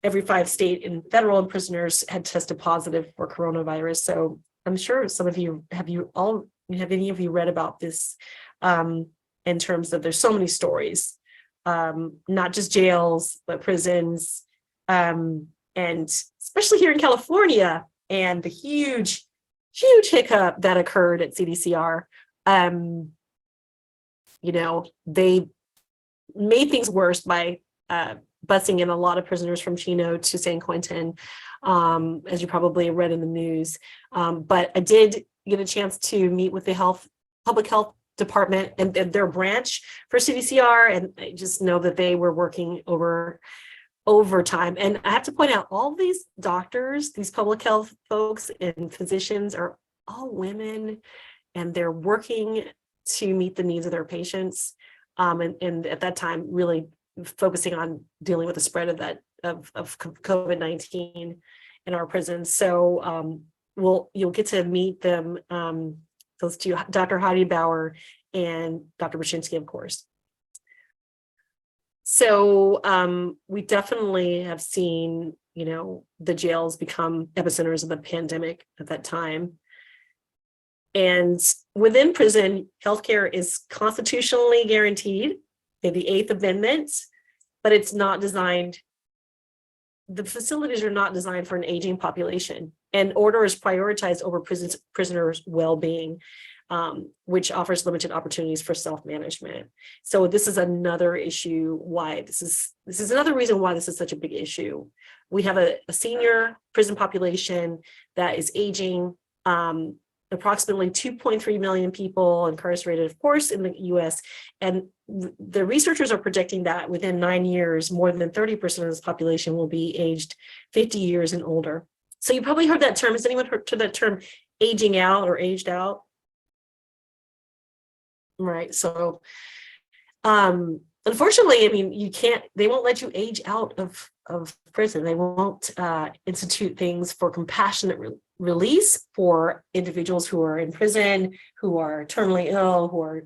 every 5 state and federal prisoners had tested positive for coronavirus. So I'm sure some of you, have any of you read about this, in terms of, there's so many stories, not just jails, but prisons, and especially here in California, and the huge hiccup that occurred at CDCR. They made things worse by busing in a lot of prisoners from Chino to San Quentin, as you probably read in the news. But I did get a chance to meet with the public health department and their branch for CDCR, and I just know that they were working overtime. And I have to point out, all these doctors, these public health folks and physicians are all women, and they're working to meet the needs of their patients. And at that time, really focusing on dealing with the spread of COVID-19 in our prisons. So you'll get to meet them, those two, Dr. Heidi Bauer and Dr. Brzezinski, of course. So we definitely have seen, the jails become epicenters of the pandemic at that time. And within prison, healthcare is constitutionally guaranteed in the 8th Amendment, but it's not designed, the facilities are not designed for an aging population, and order is prioritized over prisoners' well-being, which offers limited opportunities for self-management. So this is another issue why this is another reason why this is such a big issue. We have a senior prison population that is aging. Approximately 2.3 million people incarcerated, of course, in the US. And the researchers are predicting that within 9 years, more than 30% of this population will be aged 50 years and older. So you probably heard that term. Has anyone heard that term, aging out or aged out? Right. So unfortunately, I mean, they won't let you age out of prison. They won't institute things for compassionate release for individuals who are in prison, who are terminally ill, who are,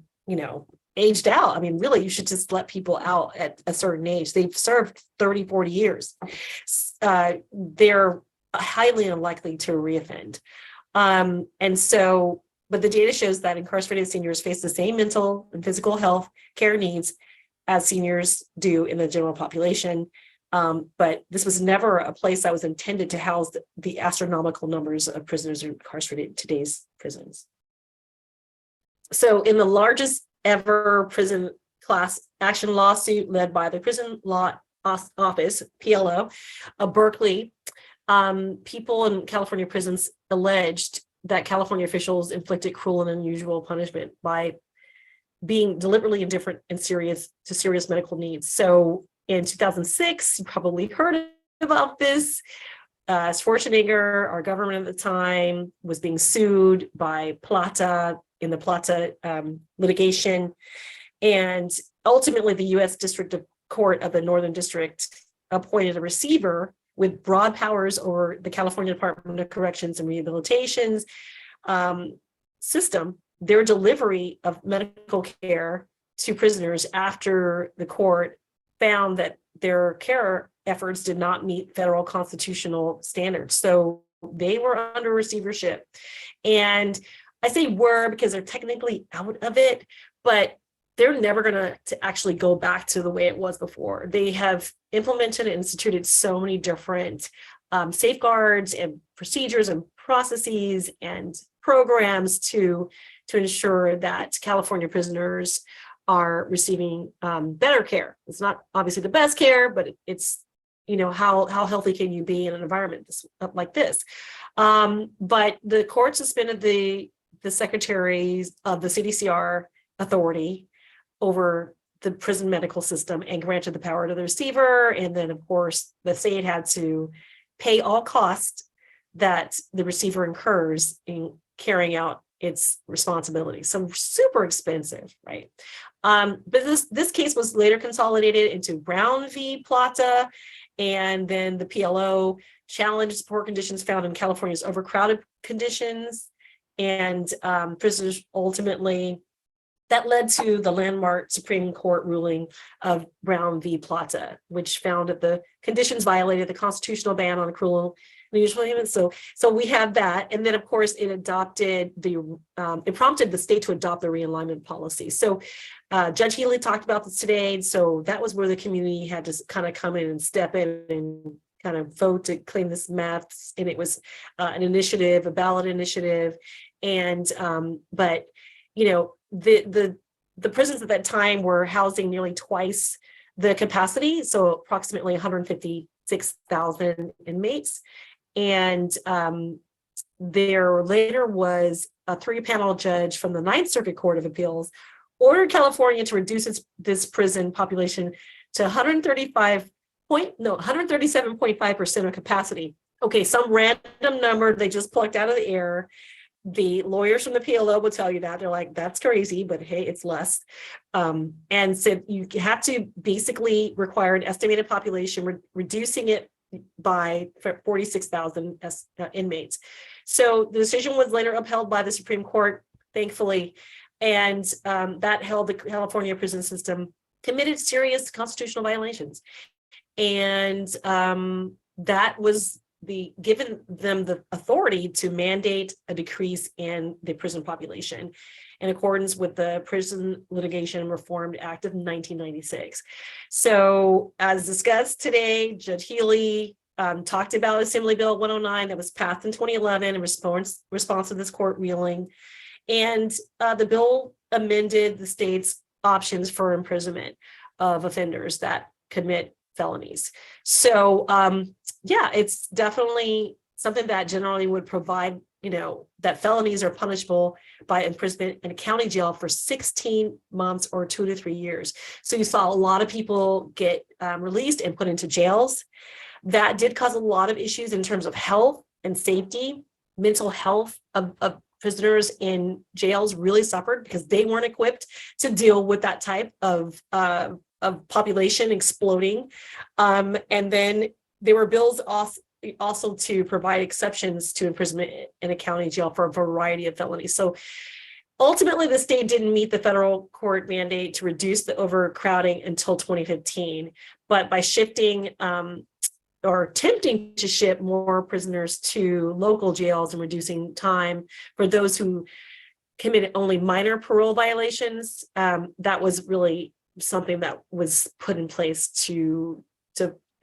aged out. I mean, really, you should just let people out at a certain age. They've served 30, 40 years. They're highly unlikely to reoffend. But the data shows that incarcerated seniors face the same mental and physical health care needs as seniors do in the general population. But this was never a place that was intended to house the astronomical numbers of prisoners incarcerated in today's prisons. So in the largest ever prison class action lawsuit led by the Prison Law Office, PLO, of Berkeley, people in California prisons alleged that California officials inflicted cruel and unusual punishment by being deliberately indifferent and serious medical needs. So in 2006, you probably heard about this. Schwarzenegger, our government at the time, was being sued by Plata in the Plata litigation. And ultimately, the U.S. District Court of the Northern District appointed a receiver with broad powers over the California Department of Corrections and Rehabilitation's system, their delivery of medical care to prisoners after the court found that their care efforts did not meet federal constitutional standards. So they were under receivership. And I say were because they're technically out of it, but they're never going to actually go back to the way it was before. They have implemented and instituted so many different safeguards and procedures and processes and programs to ensure that California prisoners are receiving better care. It's not obviously the best care, but it's, how healthy can you be in an environment like this? But the court suspended the secretaries of the CDCR authority over the prison medical system and granted the power to the receiver. And then, of course, the state had to pay all costs that the receiver incurs in carrying out its responsibility. So super expensive, right? But this case was later consolidated into Brown v. Plata, and then the PLO challenged support conditions found in California's overcrowded conditions, and prisoners ultimately that led to the landmark Supreme Court ruling of Brown v. Plata, which found that the conditions violated the constitutional ban on cruel and unusual payments. So we have that, and then of course it prompted the state to adopt the realignment policy. So Judge Healy talked about this today. So that was where the community had to kind of come in and step in and kind of vote to claim this maps, and it was an initiative, a ballot initiative, and but you know, the prisons at that time were housing nearly twice the capacity, so approximately 156,000 inmates. And there later was a 3-panel judge from the Ninth Circuit Court of Appeals ordered California to reduce this prison population to 137.5% of capacity. Okay, some random number they just plucked out of the air. The lawyers from the PLO will tell you that. They're like, that's crazy, but hey, it's less. And said you have to basically require an estimated population, reducing it by 46,000 inmates. So the decision was later upheld by the Supreme Court, thankfully, and that held the California prison system committed serious constitutional violations. And that was given them the authority to mandate a decrease in the prison population in accordance with the Prison Litigation Reform Act of 1996. So as discussed today, Judge Healy talked about Assembly Bill 109 that was passed in 2011 in response to this court ruling. And the bill amended the state's options for imprisonment of offenders that commit felonies. So yeah, it's definitely something that generally would provide, you know, that felonies are punishable by imprisonment in a county jail for 16 months or 2 to 3 years. So you saw a lot of people get released and put into jails. That did cause a lot of issues in terms of health and safety. Mental health of prisoners in jails really suffered because they weren't equipped to deal with that type of population exploding. And then there were bills also to provide exceptions to imprisonment in a county jail for a variety of felonies. So ultimately, the state didn't meet the federal court mandate to reduce the overcrowding until 2015. But by shifting or attempting to ship more prisoners to local jails and reducing time for those who committed only minor parole violations, that was really something that was put in place to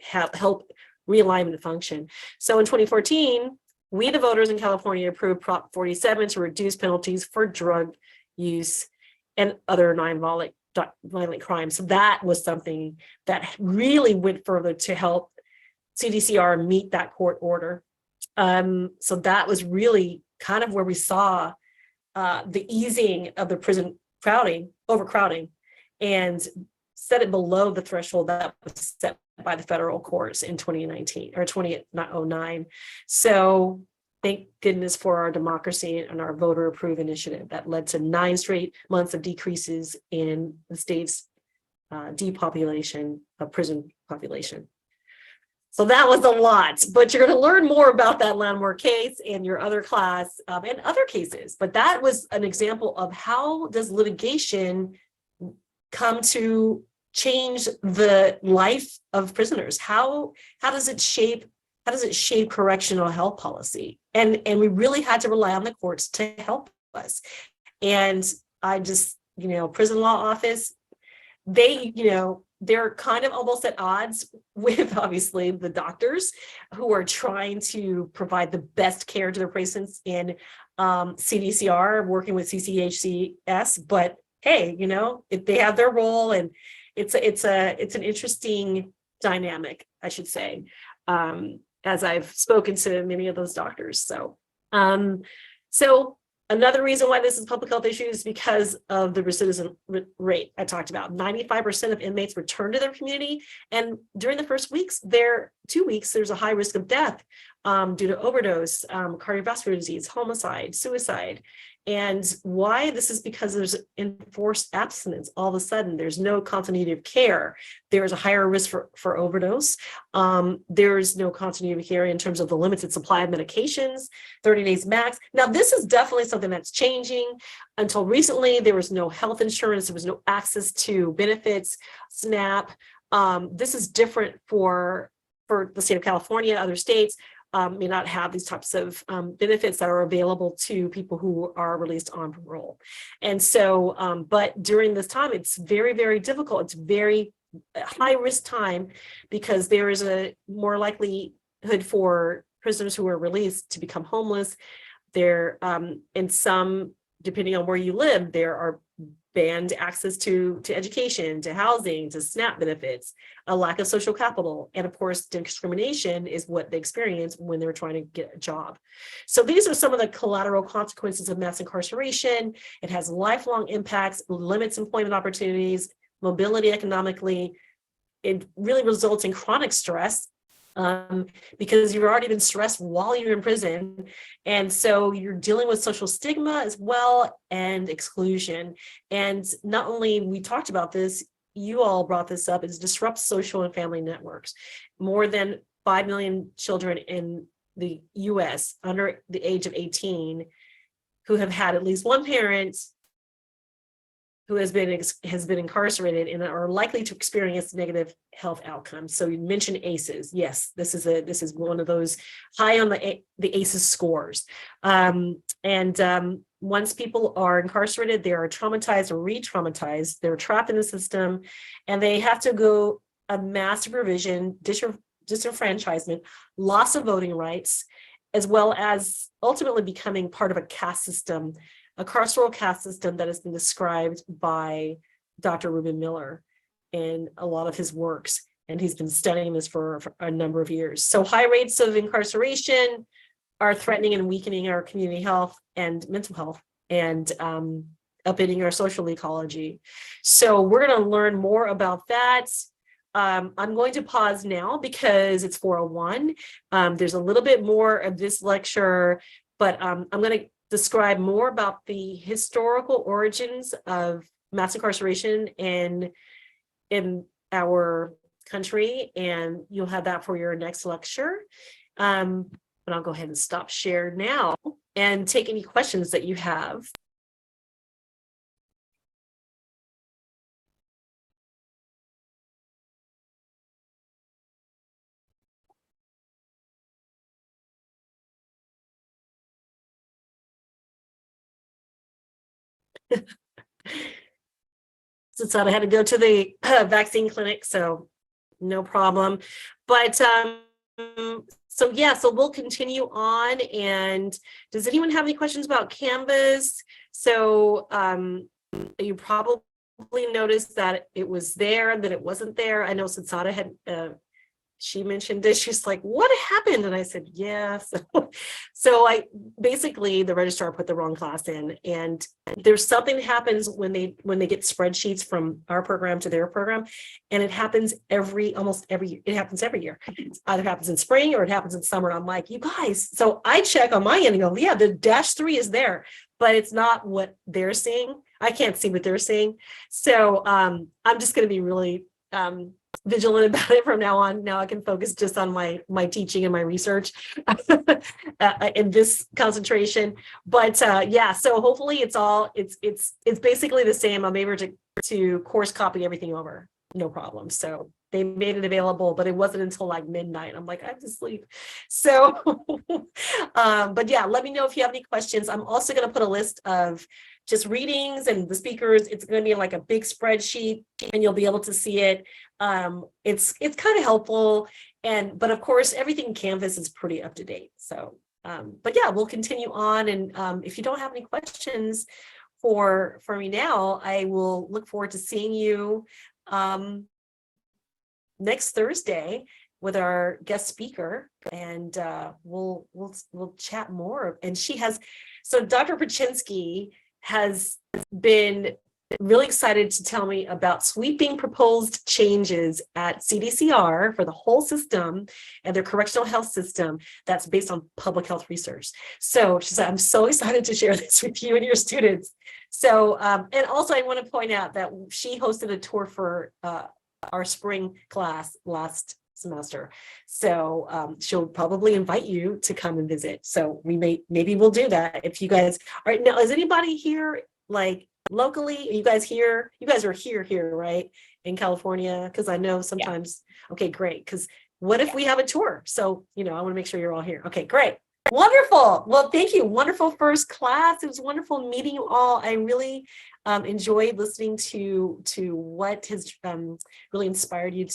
help realignment function. So in 2014, we, the voters in California, approved Prop 47 to reduce penalties for drug use and other non-violent crimes. So that was something that really went further to help CDCR meet that court order. So that was really kind of where we saw the easing of the prison overcrowding, and set it below the threshold that was set by the federal courts in 2019 or 2009. So thank goodness for our democracy and our voter approved initiative that led to 9 straight months of decreases in the state's depopulation of prison population. So that was a lot, but you're going to learn more about that landmark case and your other class and other cases. But that was an example of how does litigation come to change the life of prisoners? How does it shape correctional health policy? And we really had to rely on the courts to help us. And I just, prison law office, they're kind of almost at odds with obviously the doctors who are trying to provide the best care to their patients in CDCR, working with CCHCS, but hey, if they have their role, and it's an interesting dynamic, I should say, as I've spoken to many of those doctors. So another reason why this is a public health issue is because of the recidivism rate I talked about. 95% of inmates return to their community, and during the first 2 weeks, there's a high risk of death due to overdose, cardiovascular disease, homicide, suicide. And why? This is because there's enforced abstinence. All of a sudden, there's no continuity of care. There's a higher risk for overdose. There's no continuity of care in terms of the limited supply of medications, 30 days max. Now, this is definitely something that's changing. Until recently, there was no health insurance. There was no access to benefits, SNAP. This is different for the state of California, other states. May not have these types of benefits that are available to people who are released on parole. And so, but during this time, it's very, very difficult. It's very high risk time because there is a more likelihood for prisoners who are released to become homeless. There, in some, depending on where you live, there are banned access to education, to housing, to SNAP benefits, a lack of social capital, and of course, discrimination is what they experience when they're trying to get a job. So these are some of the collateral consequences of mass incarceration. It has lifelong impacts, limits employment opportunities, mobility economically. It really results in chronic stress because you've already been stressed while you're in prison. And so you're dealing with social stigma as well and exclusion. And not only we talked about this, you all brought this up, is disrupts social and family networks. More than 5 million children in the US under the age of 18 who have had at least one parent who has been incarcerated and are likely to experience negative health outcomes. So you mentioned ACEs. Yes, this is one of those high on the ACEs scores. Once people are incarcerated, they are traumatized or re-traumatized. They're trapped in the system, and they have to go a mass supervision, disenfranchisement, loss of voting rights, as well as ultimately becoming part of a caste system, a carceral caste system that has been described by Dr. Reuben Miller in a lot of his works. And he's been studying this for a number of years. So high rates of incarceration are threatening and weakening our community health and mental health and upending our social ecology. So we're going to learn more about that. I'm going to pause now because it's 4:01. There's a little bit more of this lecture, but I'm going to describe more about the historical origins of mass incarceration in our country, and you'll have that for your next lecture. But I'll go ahead and stop share now and take any questions that you have. Since I had to go to the vaccine clinic, so no problem. But so we'll continue on. And does anyone have any questions about Canvas? So you probably noticed that it was there, that it wasn't there. I know Satsada had she mentioned this. She's like, what happened? And I said, yeah. So I basically, the registrar put the wrong class in, and there's something that happens when they get spreadsheets from our program to their program, and it happens almost every year. It happens every year. It either happens in spring or it happens in summer. I'm like, you guys. So I check on my end and go, yeah, the -3 is there, but it's not what they're seeing. I can't see what they're seeing. So I'm just going to be really vigilant about it from now on. Now I can focus just on my teaching and my research in this concentration. But so hopefully it's basically the same. I'm able to course copy everything over, no problem. So they made it available, but it wasn't until like midnight. I'm like, I have to sleep. So, but yeah, let me know if you have any questions. I'm also going to put a list of just readings and the speakers. It's going to be like a big spreadsheet, and you'll be able to see it. It's kind of helpful, but of course, everything in Canvas is pretty up to date. So, but yeah, we'll continue on. And if you don't have any questions for me now, I will look forward to seeing you next Thursday with our guest speaker, and we'll chat more. And Dr. Paczynski has been really excited to tell me about sweeping proposed changes at CDCR for the whole system and their correctional health system that's based on public health research. So she said, I'm so excited to share this with you and your students. So, and also I want to point out that she hosted a tour for our spring class last semester. So she'll probably invite you to come and visit. So maybe we'll do that if you guys are. Now, is anybody here like locally? Are you guys here? You guys are here, right? In California? Because I know sometimes, okay, great. Because what if we have a tour? So, I want to make sure you're all here. Okay, great. Wonderful. Well, thank you. Wonderful first class. It was wonderful meeting you all. I really enjoyed listening to what has really inspired you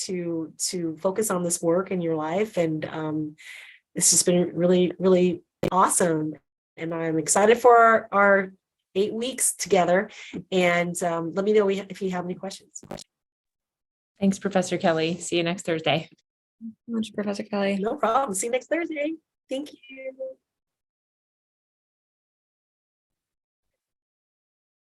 to focus on this work in your life. And it's just been really, really awesome. And I'm excited for our 8 weeks together. And let me know if you have any questions. Thanks, Professor Kelly. See you next Thursday. Much, Professor Kelly. No problem. See you next Thursday. Thank you.